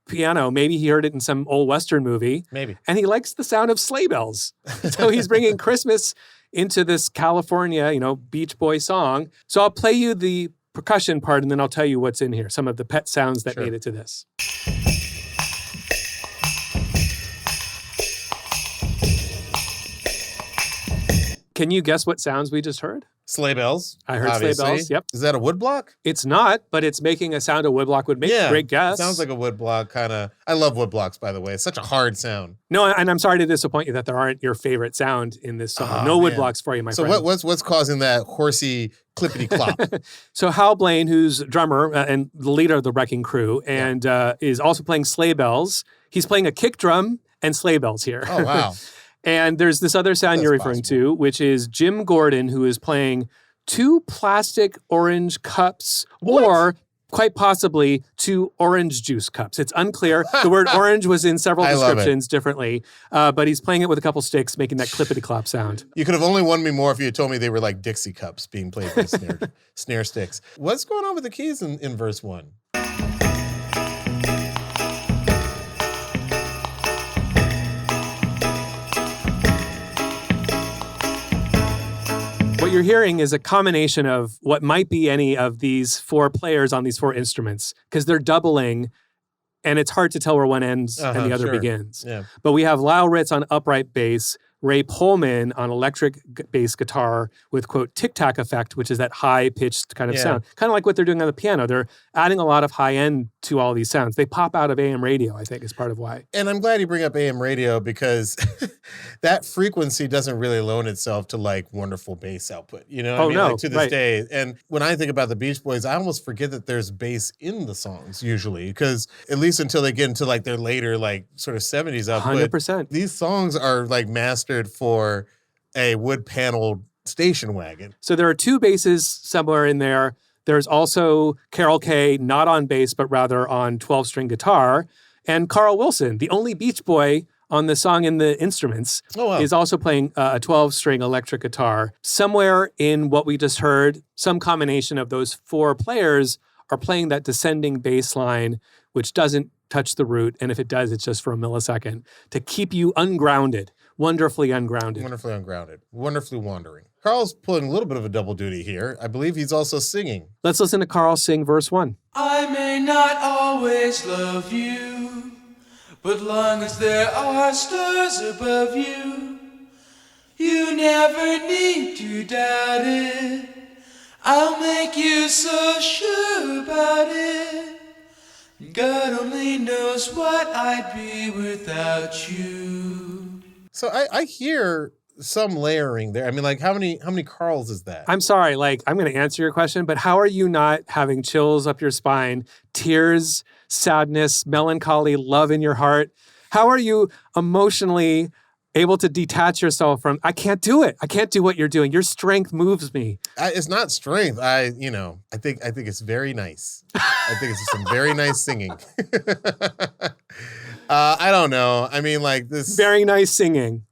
piano. Maybe he heard it in some old Western movie. Maybe. And he likes the sound of sleigh bells. So he's bringing Christmas into this California, Beach Boy song. So I'll play you the percussion part and then I'll tell you what's in here, some of the pet sounds that made it to this. Can you guess what sounds we just heard? Sleigh bells. I heard obviously. sleigh bells, yep. Is that a woodblock? It's not, but it's making a sound a woodblock would make. Great guess. It sounds like a woodblock kind of. I love woodblocks, by the way. It's such a hard sound. No, and I'm sorry to disappoint you that there aren't your favorite sound in this song. No woodblocks for you, my friend. So what's causing that horsey clippity clop? So Hal Blaine, who's drummer and the leader of the Wrecking Crew, and is also playing sleigh bells. He's playing a kick drum and sleigh bells here. Oh, wow. And there's this other sound you're referring to, which is Jim Gordon, who is playing 2 plastic orange cups, or quite possibly 2 orange juice cups. It's unclear. The word orange was in several descriptions differently, but he's playing it with a couple sticks, making that clippity-clop sound. You could have only won me more if you had told me they were like Dixie cups being played with snare sticks. What's going on with the keys in verse 1? What you're hearing is a combination of what might be any of these 4 players on these 4 instruments, because they're doubling, and it's hard to tell where one ends and the other begins. Yeah. But we have Lyle Ritz on upright bass, Ray Pullman on electric bass guitar with, quote, tic-tac effect, which is that high-pitched kind of sound. Kind of like what they're doing on the piano. They're adding a lot of high end to all these sounds. They pop out of AM radio, I think, is part of why. And I'm glad you bring up AM radio because that frequency doesn't really loan itself to like wonderful bass output. You know what I mean? Like, to this day. And when I think about the Beach Boys, I almost forget that there's bass in the songs usually, because at least until they get into like their later, like sort of 70s output, 100%. These songs are like mastered for a wood paneled station wagon. So there are two basses somewhere in there. There's also Carol Kaye, not on bass, but rather on 12-string guitar. And Carl Wilson, the only Beach Boy on the song in the instruments, is also playing a 12-string electric guitar. Somewhere in what we just heard, some combination of those four players are playing that descending bass line, which doesn't touch the root. And if it does, it's just for a millisecond to keep you ungrounded, wonderfully ungrounded. Wonderfully ungrounded, wonderfully wandering. Carl's pulling a little bit of a double duty here. I believe he's also singing. Let's listen to Carl sing verse 1. I may not always love you, but long as there are stars above you, you never need to doubt it. I'll make you so sure about it. God only knows what I'd be without you. So I hear some layering there. I mean, like, how many Carls is that? I'm sorry, like, I'm going to answer your question, but how are you not having chills up your spine, tears, sadness, melancholy, love in your heart? How are you emotionally able to detach yourself from, I can't do it. I can't do what you're doing. Your strength moves me. It's not strength. I think it's very nice. I think it's some very nice singing. I don't know. I mean, like, this. Very nice singing.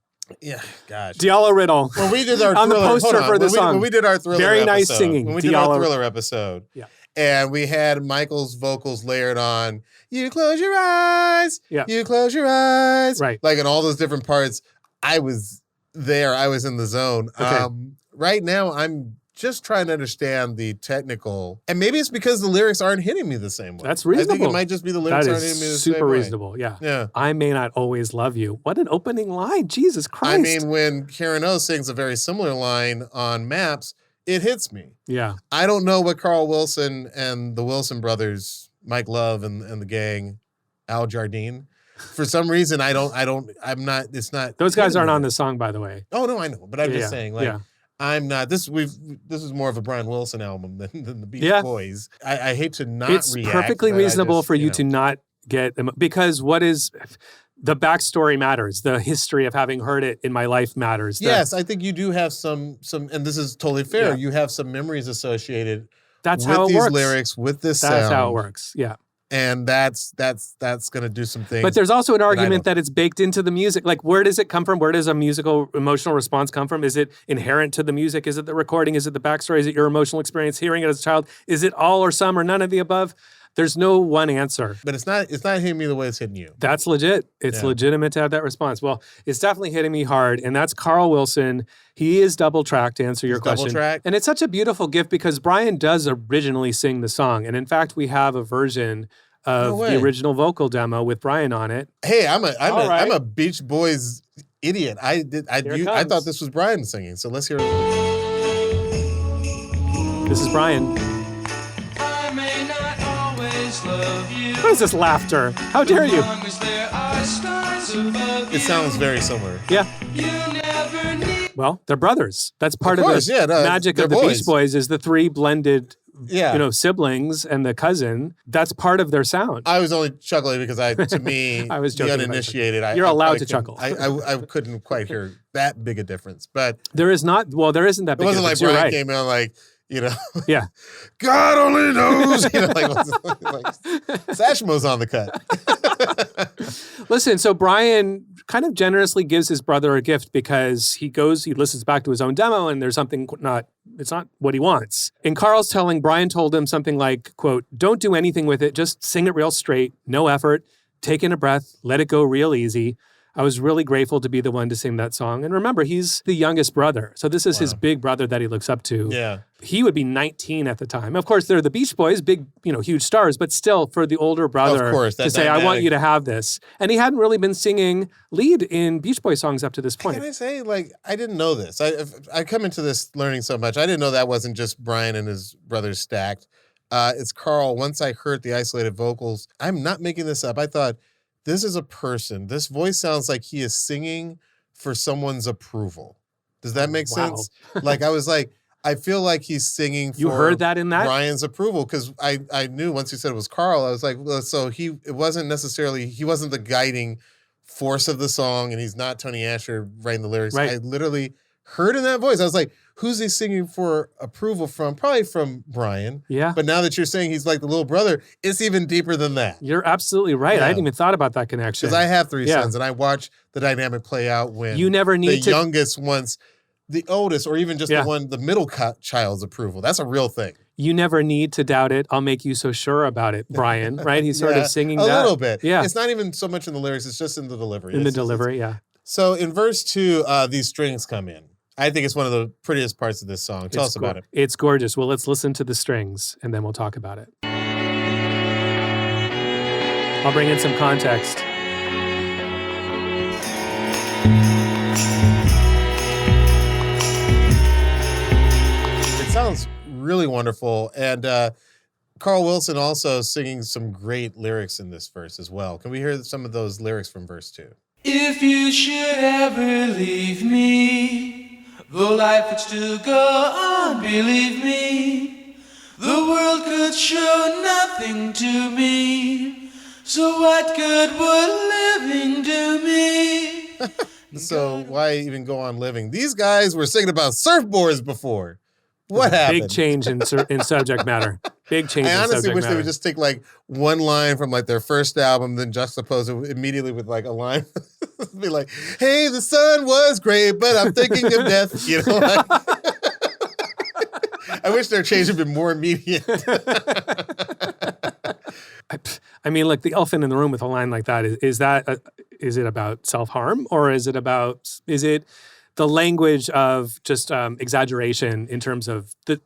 Yeah, gosh. Diallo Riddle. When we did our on Thriller, the poster for the song. When we did our Thriller Very episode, nice singing. When we did our Thriller episode. Yeah. And we had Michael's vocals layered on, you close your eyes, you close your eyes. Right. Like in all those different parts, I was there. I was in the zone. Okay. Right now, I'm just trying to understand the technical, and maybe it's because the lyrics aren't hitting me the same way. That's reasonable. I think it might just be the lyrics aren't hitting me the same way. Super reasonable, yeah. Yeah. I may not always love you. What an opening line, Jesus Christ. I mean, when Karen O sings a very similar line on Maps, it hits me. Yeah. I don't know what Carl Wilson and the Wilson brothers, Mike Love and the gang, Al Jardine, for some reason, it's not. Those guys aren't on the song, by the way. Oh, no, I know. But I'm just saying, like, I'm not. This is more of a Brian Wilson album than the Beach Boys. I hate to not it's react. It's perfectly reasonable for you to not get, because what is, the backstory matters. The history of having heard it in my life matters. Yes, I think you do have some, and this is totally fair. You have some memories associated with these lyrics, with this sound. That's how it works, yeah. And that's going to do some things. But there's also an argument that it's baked into the music. Like, where does it come from? Where does a musical emotional response come from? Is it inherent to the music? Is it the recording? Is it the backstory? Is it your emotional experience hearing it as a child? Is it all or some or none of the above? There's no one answer. But it's not hitting me the way it's hitting you. That's legit. It's legitimate to have that response. Well, it's definitely hitting me hard. And that's Carl Wilson. He is double-tracked, to answer your question. Double-tracked? And it's such a beautiful gift because Brian does originally sing the song. And in fact, we have a version of the original vocal demo with Brian on it. Hey, I'm a Beach Boys idiot. I thought this was Brian singing. So let's hear it. This is Brian. I may not always love you. What is this laughter? How dare you? It sounds very similar. Yeah. Well, they're brothers. That's part of the magic of the Beach Boys is the three blended siblings and the cousin. That's part of their sound. I was only chuckling because to me, I was the uninitiated, you're allowed to chuckle. I couldn't quite hear that big a difference. But there isn't that big a difference. It wasn't like Brian came in like, yeah. God only knows. Like Satchmo's on the cut. Listen, so Brian kind of generously gives his brother a gift because he listens back to his own demo and there's something it's not what he wants. And Carl's Brian told him something like, quote, don't do anything with it. Just sing it real straight, no effort, take in a breath, let it go real easy. I was really grateful to be the one to sing that song. And remember, he's the youngest brother. So this is his big brother that he looks up to. Yeah. He would be 19 at the time. Of course, they're the Beach Boys, big, huge stars, but still for the older brother to say, I want you to have this. And he hadn't really been singing lead in Beach Boy songs up to this point. Can I say, I didn't know this. I come into this learning so much. I didn't know that wasn't just Brian and his brothers stacked. It's Carl. Once I heard the isolated vocals, I'm not making this up. I thought, this is a person. This voice sounds like he is singing for someone's approval. Does that make sense? I was like, I feel like he's singing for you heard that in that? Brian's approval, because I knew once you said it was Carl, I was like, well, so he wasn't the guiding force of the song, and he's not Tony Asher writing the lyrics. Right. I literally heard in that voice, I was like, who's he singing for approval from? Probably from Brian. Yeah. But now that you're saying he's like the little brother, it's even deeper than that. You're absolutely right. Yeah. I hadn't even thought about that connection. Because I have three sons, and I watch the dynamic play out when you never need the youngest wants the oldest, or even just the middle child's approval. That's a real thing. You never need to doubt it. I'll make you so sure about it, Brian, right? He's sort of singing that. A little bit. Yeah. It's not even so much in the lyrics, it's just in the delivery. Yeah. So in verse 2, these strings come in. I think it's one of the prettiest parts of this song. Tell us about it. It's gorgeous. Well, let's listen to the strings, and then we'll talk about it. I'll bring in some context. It sounds really wonderful. And Carl Wilson also singing some great lyrics in this verse as well. Can we hear some of those lyrics from verse 2? If you should ever leave me, though life would still go on, believe me, the world could show nothing to me. So what good would living do me? So why even go on living? These guys were singing about surfboards before. What happened? Big change in subject matter. Big change in subject matter. I honestly wish they would just take one line from their first album, then juxtapose it immediately with a line. Be like, hey, the sun was great, but I'm thinking of death. I wish their change had been more immediate. I mean, the elephant in the room with a line like that, is it about self-harm, or is it the language of just exaggeration in terms of the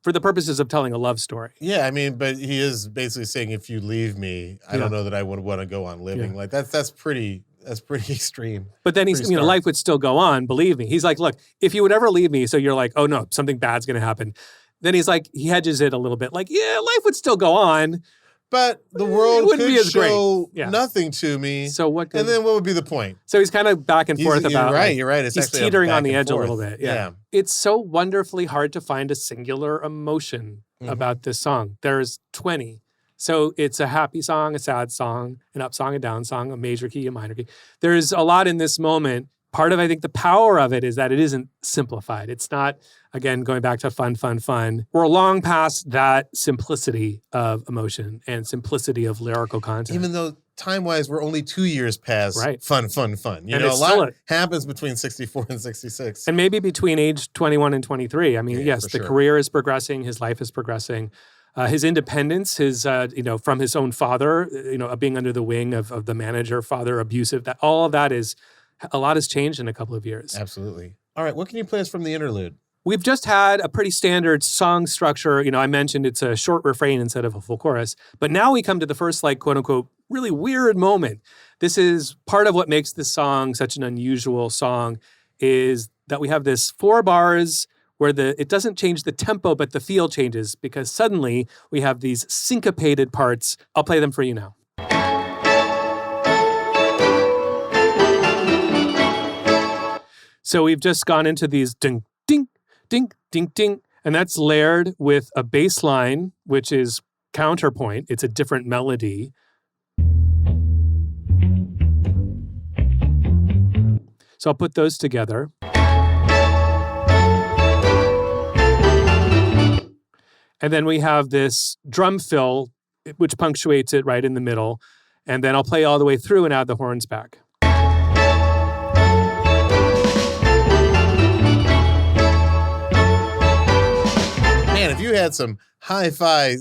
for the purposes of telling a love story? Yeah, I mean, but he is basically saying, if you leave me, I don't know that I would want to go on living. Yeah. That's pretty extreme. But then he's, life would still go on, believe me. He's like, look, if you would ever leave me, so you're like, oh no, something bad's going to happen. Then he's like, he hedges it a little bit, yeah, life would still go on. But the world could show great. Yeah. nothing to me. So and then what would be the point? So he's kind of back and forth about. You're right. He's teetering on the edge a little bit. Yeah. It's so wonderfully hard to find a singular emotion about this song. There's 20. So it's a happy song, a sad song, an up song, a down song, a major key, a minor key. There's a lot in this moment. Part of, I think, the power of it is that it isn't simplified. It's not, again, going back to fun. We're long past that simplicity of emotion and simplicity of lyrical content. Even though time-wise, we're only 2 years past fun. A lot happens between 64 and 66. And maybe between age 21 and 23. I mean, yes, the career is progressing. His life is progressing. His independence, from his own father, being under the wing of the manager, father, abusive, all of that is... A lot has changed in a couple of years. Absolutely. All right, what can you play us from the interlude? We've just had a pretty standard song structure. I mentioned it's a short refrain instead of a full chorus. But now we come to the first, quote unquote, really weird moment. This is part of what makes this song such an unusual song, is that we have this 4 bars where it doesn't change the tempo, but the feel changes, because suddenly we have these syncopated parts. I'll play them for you now. So we've just gone into these ding, ding, ding, ding, ding, and that's layered with a bass line, which is counterpoint. It's a different melody. So I'll put those together. And then we have this drum fill, which punctuates it right in the middle. And then I'll play all the way through and add the horns back. Man, if you had some hi-fi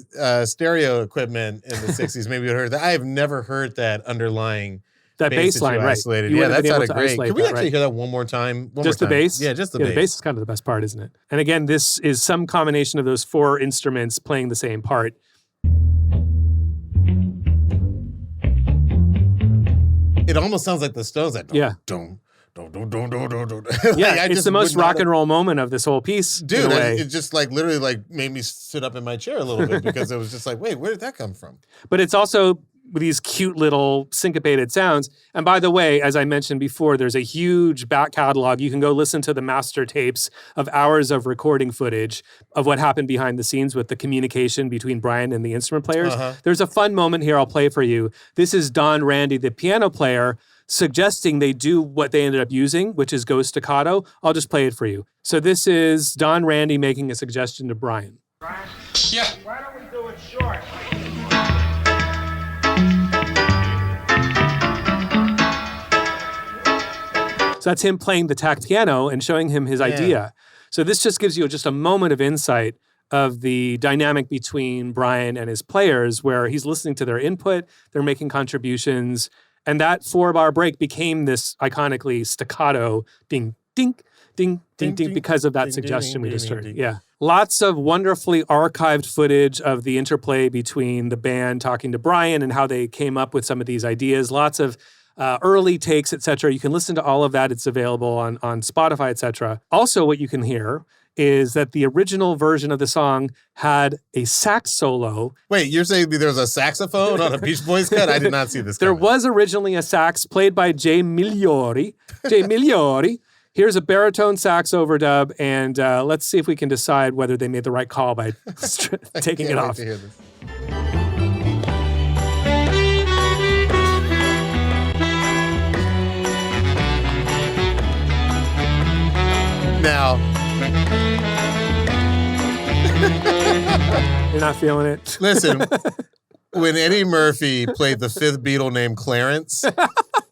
stereo equipment in the 60s, maybe you'd heard that. I have never heard that underlying That bass line, right. Isolated. Yeah, that sounded great. Can we actually hear that one more time? Just the bass? Yeah, just the bass. The bass is kind of the best part, isn't it? And again, this is some combination of those 4 instruments playing the same part. It almost sounds like the Stones. That yeah. Yeah, it's the most rock and roll moment of this whole piece. Dude, it just like literally like made me sit up in my chair a little bit because it was just like, wait, where did that come from? But it's also with these cute little syncopated sounds. And by the way, as I mentioned before, there's a huge back catalog. You can go listen to the master tapes of hours of recording footage of what happened behind the scenes with the communication between Brian and the instrument players. There's a fun moment here I'll play for you. This is Don Randy, the piano player, suggesting they do what they ended up using, which is go staccato. I'll just play it for you. So this is Don Randy making a suggestion to Brian. Brian? Yeah. Why don't we do it short? So that's him playing the tact piano and showing him his idea. So this just gives you just a moment of insight of the dynamic between Brian and his players, where he's listening to their input, they're making contributions, and that 4-bar break became this iconically staccato ding, ding, ding, ding, ding, because of that suggestion we just heard. Yeah. Lots of wonderfully archived footage of the interplay between the band talking to Brian and how they came up with some of these ideas. Lots of early takes, etc. You can listen to all of that. It's available on Spotify, etc. Also, what you can hear is that the original version of the song had a sax solo. Wait, you're saying there's a saxophone on a Beach Boys cut? I did not see this There was originally a sax played by Jay Migliori. Here's a baritone sax overdub, and let's see if we can decide whether they made the right call by taking it off. Now, you're not feeling it? Listen, when Eddie Murphy played the 5th Beatle named Clarence,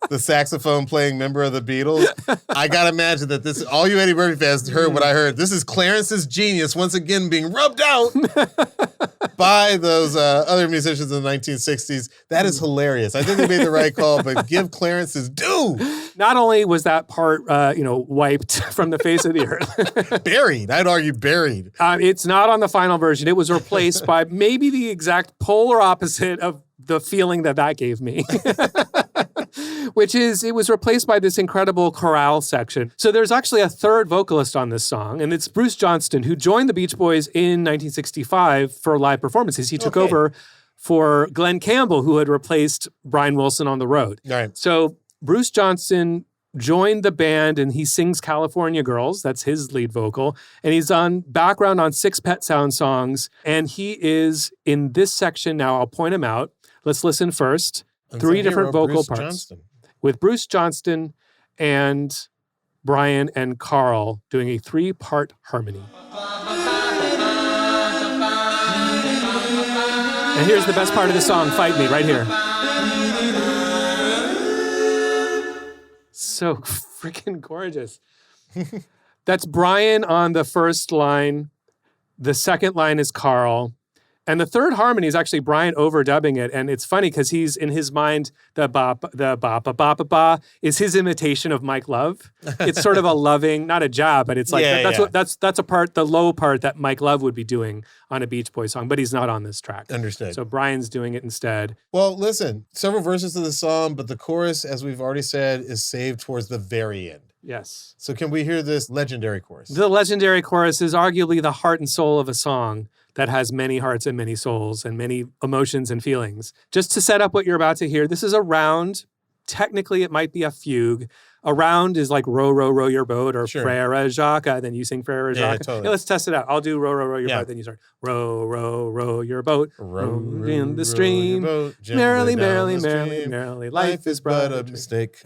the saxophone playing member of the Beatles, I gotta imagine that this, all you Eddie Murphy fans heard what I heard. This is Clarence's genius once again being rubbed out by those other musicians in the 1960s. That is hilarious. I think they made the right call, but give Clarence his due. Not only was that part, wiped from the face of the earth. Buried. I'd argue buried. It's not on the final version. It was replaced by maybe the exact polar opposite of the feeling that gave me. Which is, it was replaced by this incredible chorale section. So there's actually a third vocalist on this song, and it's Bruce Johnston, who joined the Beach Boys in 1965 for live performances. He took over for Glenn Campbell, who had replaced Brian Wilson on the road. Right. So Bruce Johnston joined the band, and he sings California Girls. That's his lead vocal. And he's on background on 6 Pet Sound songs. And he is in this section now. I'll point him out. Let's listen first. 3 different vocal parts. Johnston. With Bruce Johnston and Brian and Carl doing a 3-part harmony. And here's the best part of the song, Fight Me, right here. So freaking gorgeous. That's Brian on the first line. The second line is Carl. And the third harmony is actually Brian overdubbing it. And it's funny because he's in his mind, the ba ba ba ba is his imitation of Mike Love. It's sort of a loving, not a jab, but it's like that's a part, the low part that Mike Love would be doing on a Beach Boys song, but he's not on this track. Understood. So Brian's doing it instead. Well, listen, several verses of the song, but the chorus, as we've already said, is saved towards the very end. Yes. So can we hear this legendary chorus? The legendary chorus is arguably the heart and soul of a song that has many hearts and many souls and many emotions and feelings. Just to set up what you're about to hear, this is a round. Technically, it might be a fugue. A round is like row, row, row your boat, or Frere Jacques, then you sing Frere Jacques. Yeah, totally. Let's test it out. I'll do row, row, row your boat, then you start row, row, row your boat, row in the stream, merrily, merrily, merrily, merrily, life is but a mistake.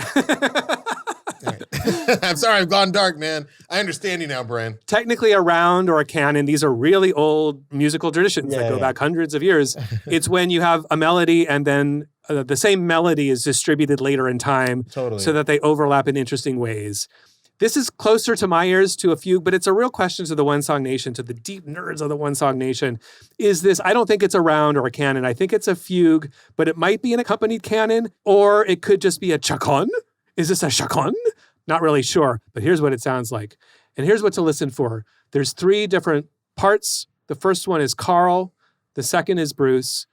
I'm sorry, I've gone dark, man. I understand you now, Brian. Technically, a round or a canon, these are really old musical traditions that go back hundreds of years. It's when you have a melody and then the same melody is distributed later in time so that they overlap in interesting ways. this is closer to my ears to a fugue, but it's a real question to the One Song Nation, to the deep nerds of the One Song Nation. Is this, I don't think it's a round or a canon. I think it's a fugue, but it might be an accompanied canon, or it could just be a chaconne. Is this a chaconne? Not really sure, but here's what it sounds like. And here's what to listen for. There's 3 different parts. The first one is Carl, the second is Bruce,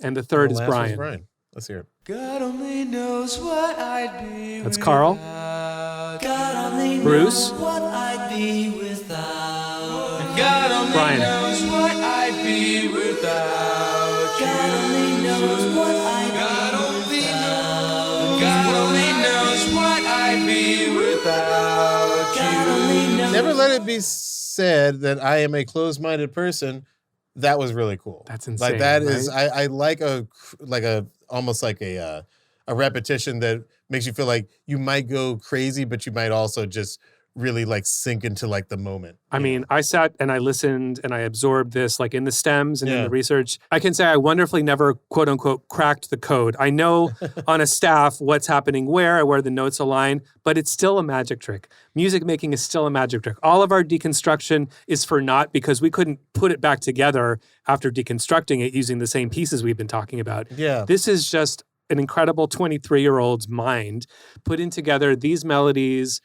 and the third is Brian. Let's hear it. God only knows what I'd be. That's Carl. God only Bruce. knows what I'd be without. God only Brian. knows what I'd be without. God only knows what I'd be without. God only knows what I'd be without. God only knows. Never let it be said that I am a closed-minded person. That was really cool. That's insane. Like that right? is, I like a almost like a repetition that makes you feel like you might go crazy, but you might also just really like sink into like the moment. I mean, I sat and I listened and I absorbed this like in the stems and in the research. I can say I wonderfully never, quote unquote, cracked the code. I know on a staff what's happening where the notes align, but it's still a magic trick. Music making is still a magic trick. All of our deconstruction is for naught because we couldn't put it back together after deconstructing it using the same pieces we've been talking about. Yeah. This is just an incredible 23-year-old's mind putting together these melodies,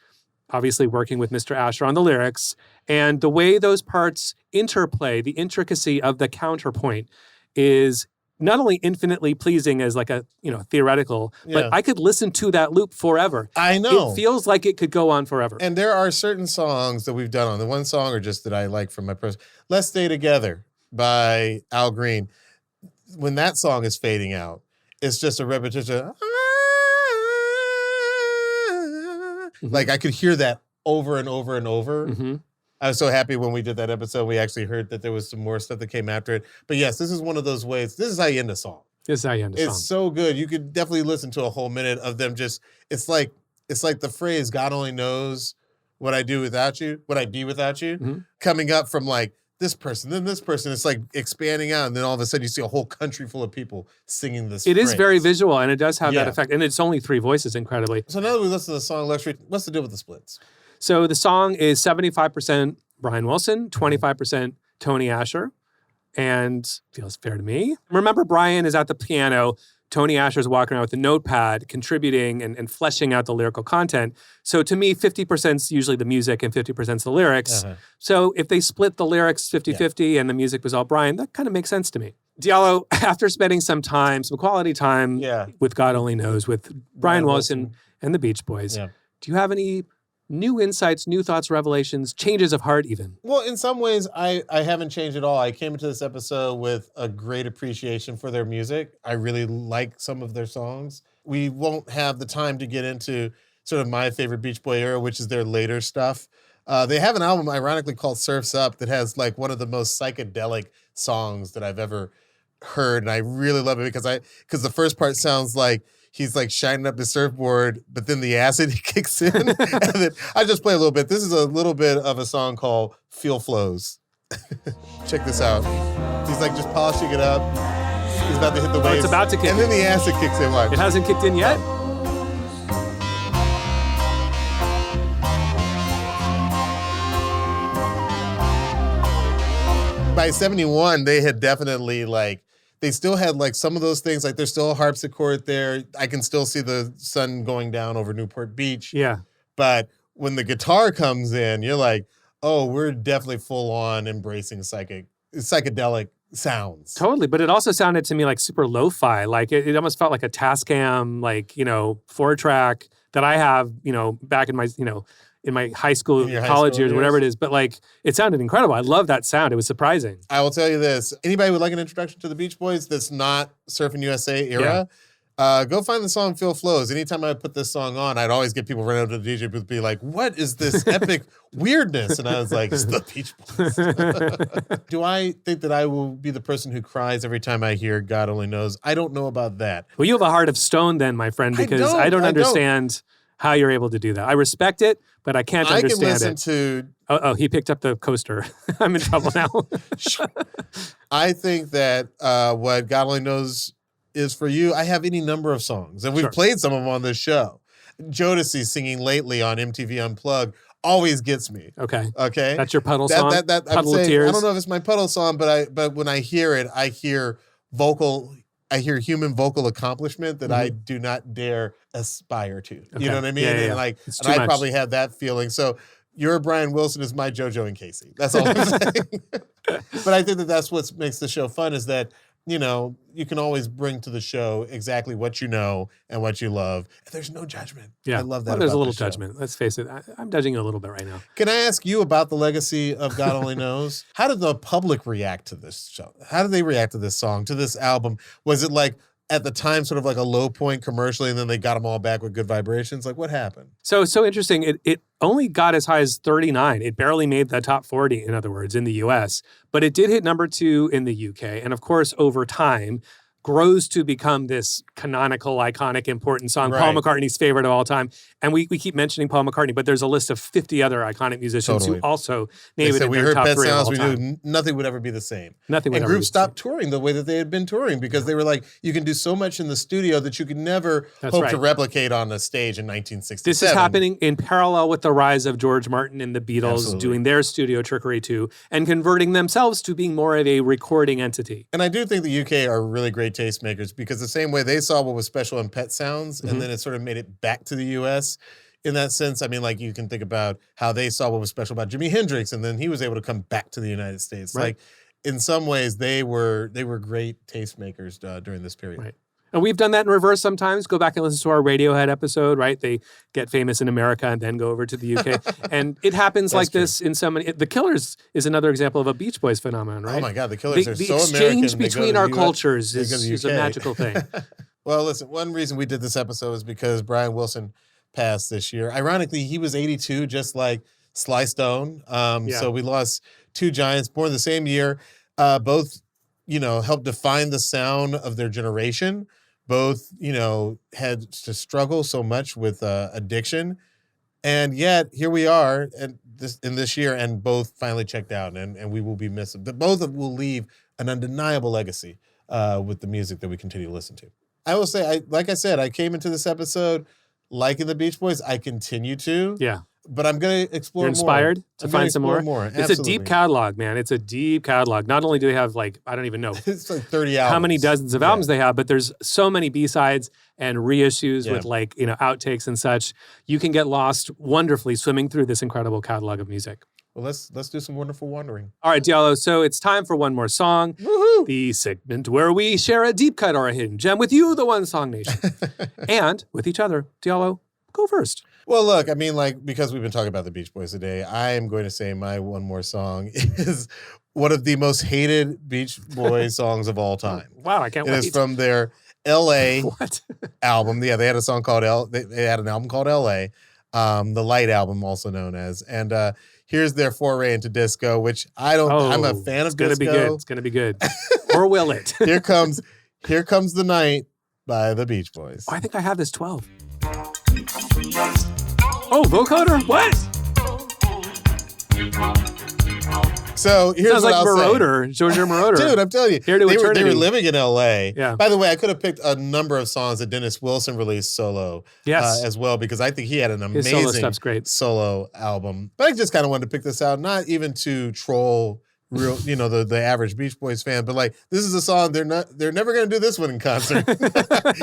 obviously working with Mr. Asher on the lyrics, and the way those parts interplay, the intricacy of the counterpoint is not only infinitely pleasing as like a, theoretical, but I could listen to that loop forever. I know. It feels like it could go on forever. And there are certain songs that we've done on the one song or just that I like from my person. Let's Stay Together by Al Green. When that song is fading out, it's just a repetition. Like I could hear that over and over and over. Mm-hmm. I was so happy when we did that episode. We actually heard that there was some more stuff that came after it. But yes, this is one of those ways. This is how you end a song. This is how you end a song. It's so good. You could definitely listen to a whole minute of them just, it's like the phrase, God only knows what I do without you, what I'd be without you, coming up from like this person, then this person. It's like expanding out. And then all of a sudden you see a whole country full of people singing this It phrase. is very visual and it does have that effect. And it's only 3 voices, incredibly. So now that we listen to the song Luxury, what's the deal with the splits? So the song is 75% Brian Wilson, 25% Tony Asher, and feels fair to me. Remember, Brian is at the piano. Tony Asher's walking around with a notepad, contributing and fleshing out the lyrical content. So to me, 50% is usually the music and 50% is the lyrics. So if they split the lyrics 50-50 and the music was all Brian, that kind of makes sense to me. Diallo, after spending some quality time with God Only Knows, with Brian Wilson and the Beach Boys, do you have any new insights, new thoughts, revelations, changes of heart even? Well, in some ways, I haven't changed at all. I came into this episode with a great appreciation for their music. I really like some of their songs. We won't have the time to get into sort of my favorite Beach Boy era, which is their later stuff. They have an album, ironically, called Surf's Up that has like one of the most psychedelic songs that I've ever heard. And I really love it because the first part sounds like he's like shining up the surfboard, but then the acid kicks in. And then I just play a little bit. This is a little bit of a song called Feel Flows. Check this out. He's like just polishing it up. He's about to hit the waves. It's about to kick in. And then the acid kicks in. Watch. It hasn't kicked in yet? By 71, they had definitely they still had like some of those things, like there's still a harpsichord there. I can still see the sun going down over Newport Beach. Yeah. But when the guitar comes in, you're like, oh, we're definitely full on embracing psychedelic sounds. Totally. But it also sounded to me like super lo-fi. Like it almost felt like a Tascam, 4-track that I have, back in my, in my high school, college years, whatever it is. But it sounded incredible. I love that sound. It was surprising. I will tell you this. Anybody would like an introduction to the Beach Boys that's not Surfing USA era, go find the song Feel Flows. Anytime I put this song on, I'd always get people running up to the DJ booth be like, what is this epic weirdness? And I was like, it's the Beach Boys. Do I think that I will be the person who cries every time I hear God Only Knows? I don't know about that. Well, you have a heart of stone then, my friend, because I don't understand how you're able to do that. I respect it, but I can't understand it. I can listen to... Oh, he picked up the coaster. I'm in trouble now. I think that what God Only Knows is for you. I have any number of songs, and we've played some of them on this show. Jodeci singing Lately on MTV Unplugged always gets me. Okay. Okay. That's your puddle song? Puddle of Tears? I don't know if it's my puddle song, but when I hear it, I hear human vocal accomplishment that I do not dare aspire to. Okay. You know what I mean? Yeah. And I probably have that feeling. So your Brian Wilson is my JoJo and Casey. That's all I'm saying. But I think that's what makes the show fun is that, you know, you can always bring to the show exactly what you know and what you love. And there's no judgment. Yeah. I love that. Well, there's a little judgment. Let's face it. I'm judging you a little bit right now. Can I ask you about the legacy of God Only Knows? How did the public react to this show? How did they react to this song, to this album? Was it like, at the time, sort of like a low point commercially, and then they got them all back with Good Vibrations? Like, what happened? So interesting. It only got as high as 39. It barely made the top 40, in other words, in the US. But it did hit number 2 in the UK. And of course, over time, grows to become this canonical, iconic, important song, right. Paul McCartney's favorite of all time. And we keep mentioning Paul McCartney, but there's a list of 50 other iconic musicians who also name it in their top 3 of all time. We knew nothing would ever be the same. Nothing would and ever be groups the same. stopped touring the way that they had been touring because they were like, you can do so much in the studio that you could never hope to replicate on a stage in 1967. This is happening in parallel with the rise of George Martin and the Beatles doing their studio trickery too, and converting themselves to being more of a recording entity. And I do think the UK are really great tastemakers because the same way they saw what was special in Pet Sounds, and then it sort of made it back to the US. In that sense, I mean, like you can think about how they saw what was special about Jimi Hendrix, and then he was able to come back to the United States. Right. Like in some ways, they were great tastemakers during this period. Right. And we've done that in reverse sometimes. Go back and listen to our Radiohead episode, right? They get famous in America and then go over to the UK. And it happens like this in so many... The Killers is another example of a Beach Boys phenomenon, right? Oh my God, the Killers are so American. The exchange between our cultures is a magical thing. Well, listen, one reason we did this episode is because Brian Wilson passed this year. Ironically, he was 82, just like Sly Stone. So we lost 2 giants born the same year. Both, helped define the sound of their generation. Both, had to struggle so much with addiction. And yet, here we are in this year, and both finally checked out, and we will be missing. But both will leave an undeniable legacy with the music that we continue to listen to. I will say, like I said, I came into this episode liking the Beach Boys. I continue to. Yeah. But I'm going to explore more. You're inspired to find some more? It's Absolutely. A deep catalog, man. It's a deep catalog. Not only do they have I don't even know. It's like 30 albums. How many dozens of albums they have, but there's so many B-sides and reissues with outtakes and such. You can get lost wonderfully swimming through this incredible catalog of music. Well, let's do some wonderful wandering. All right, Diallo. So it's time for one more song. Woohoo! The segment where we share a deep cut or a hidden gem with you, the One Song Nation. And with each other. Diallo, go first. Well, look, I mean, because we've been talking about the Beach Boys today, I am going to say my one more song is one of the most hated Beach Boys songs of all time. Wow, I can't wait. It is from their L.A. album. Yeah, they had a song called they had an album called L.A., the Light album, also known as. And here's their foray into disco, which I'm a fan of disco. It's going to be good. Or will it? Here Comes the Night by the Beach Boys. Oh, I think I have this 12. Oh, vocoder? What? So here's Sounds what like I'll Marauder, Georgia Marauder. Dude, I'm telling you. Here to they eternity. were living in L.A. Yeah. By the way, I could have picked a number of songs that Dennis Wilson released solo as well, because I think he had an amazing solo stuff's great. Solo album. But I just kind of wanted to pick this out, not even to troll real, the average Beach Boys fan, but this is a song they're never going to do this one in concert.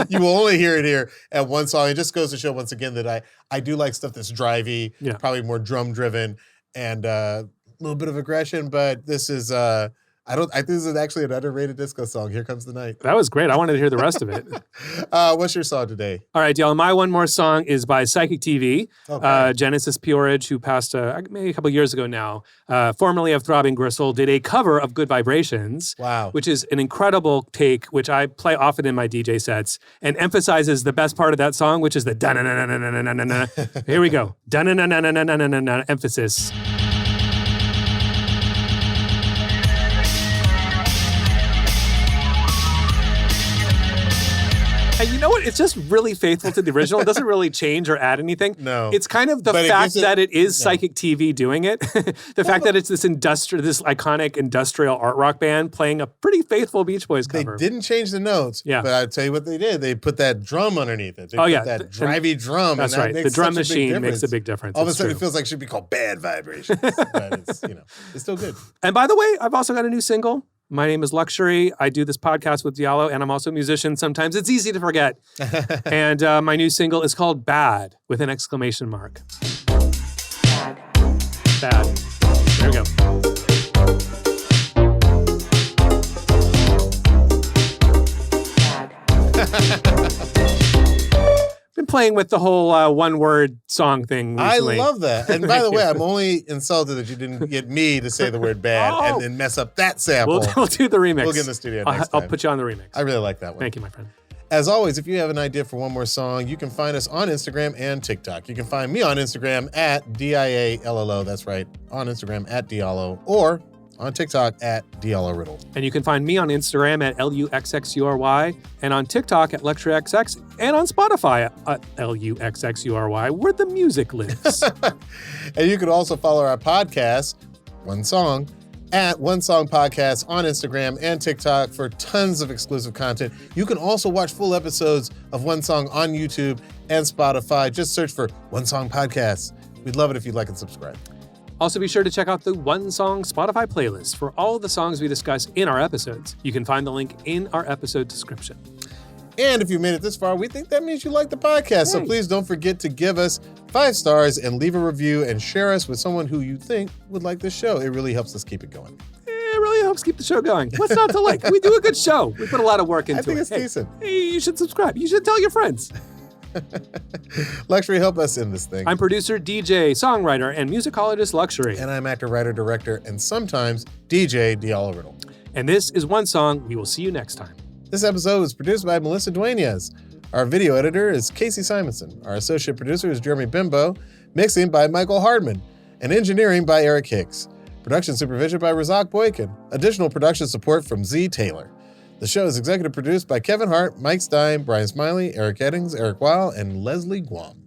You will only hear it here at one song. It just goes to show once again that I do like stuff that's drivey, probably more drum driven, and a little bit of aggression. But this is I think this is actually an underrated disco song. Here Comes the Night. That was great. I wanted to hear the rest of it. What's your song today? All right, Diallo. My one more song is by Psychic TV. Okay. Genesis Peorage, who passed maybe a couple years ago now, formerly of Throbbing Gristle, did a cover of Good Vibrations. Wow. Which is an incredible take, which I play often in my DJ sets, and emphasizes the best part of that song, which is the da-na-na-na-na-na-na-na. Here we go. Da-na-na-na-na-na-na-na emphasis. And you know what? It's just really faithful to the original. It doesn't really change or add anything. No. It's kind of the fact that it is Psychic TV doing it. The fact that it's this iconic industrial art rock band playing a pretty faithful Beach Boys cover. They didn't change the notes, but I'll tell you what they did. They put that drum underneath it. They put that drivey drum. That's and that right. makes The drum such a big machine makes a big difference. All of a sudden, it feels like it should be called Bad Vibrations. But it's, it's still good. And by the way, I've also got a new single. My name is Luxury. I do this podcast with Diallo, and I'm also a musician. Sometimes it's easy to forget. And my new single is called Bad, with an exclamation mark. Bad. There we go. Been playing with the whole one-word song thing recently. I love that. And by the way, I'm only insulted that you didn't get me to say the word bad and then mess up that sample. We'll do the remix. We'll get in the studio next time. I'll put you on the remix. I really like that one. Thank you, my friend. As always, if you have an idea for one more song, you can find us on Instagram and TikTok. You can find me on Instagram at Diallo. That's right, on Instagram at Diallo, or on TikTok at Diallo Riddle. And you can find me on Instagram at LUXXURY, and on TikTok at LuxuryXX, and on Spotify at LUXXURY, where the music lives. And you can also follow our podcast, One Song, at One Song Podcast on Instagram and TikTok for tons of exclusive content. You can also watch full episodes of One Song on YouTube and Spotify. Just search for One Song Podcast. We'd love it if you'd like and subscribe. Also, be sure to check out the One Song Spotify playlist for all of the songs we discuss in our episodes. You can find the link in our episode description. And if you made it this far, we think that means you like the podcast. So please don't forget to give us 5 stars and leave a review and share us with someone who you think would like this show. It really helps us keep it going. It really helps keep the show going. What's not to like? We do a good show. We put a lot of work into it. I think it's decent. Hey, you should subscribe. You should tell your friends. Luxury, help us in this thing. I'm producer, DJ, songwriter, and musicologist Luxury. And I'm actor, writer, director, and sometimes DJ Diallo Riddle. And this is One Song. We will see you next time. This episode was produced by Melissa Duenas. Our video editor is Casey Simonson. Our associate producer is Jeremy Bimbo. Mixing by Michael Hardman. And engineering by Eric Hicks. Production supervision by Razak Boykin. Additional production support from Z Taylor. The show is executive produced by Kevin Hart, Mike Stein, Brian Smiley, Eric Eddings, Eric Weil, and Leslie Guam.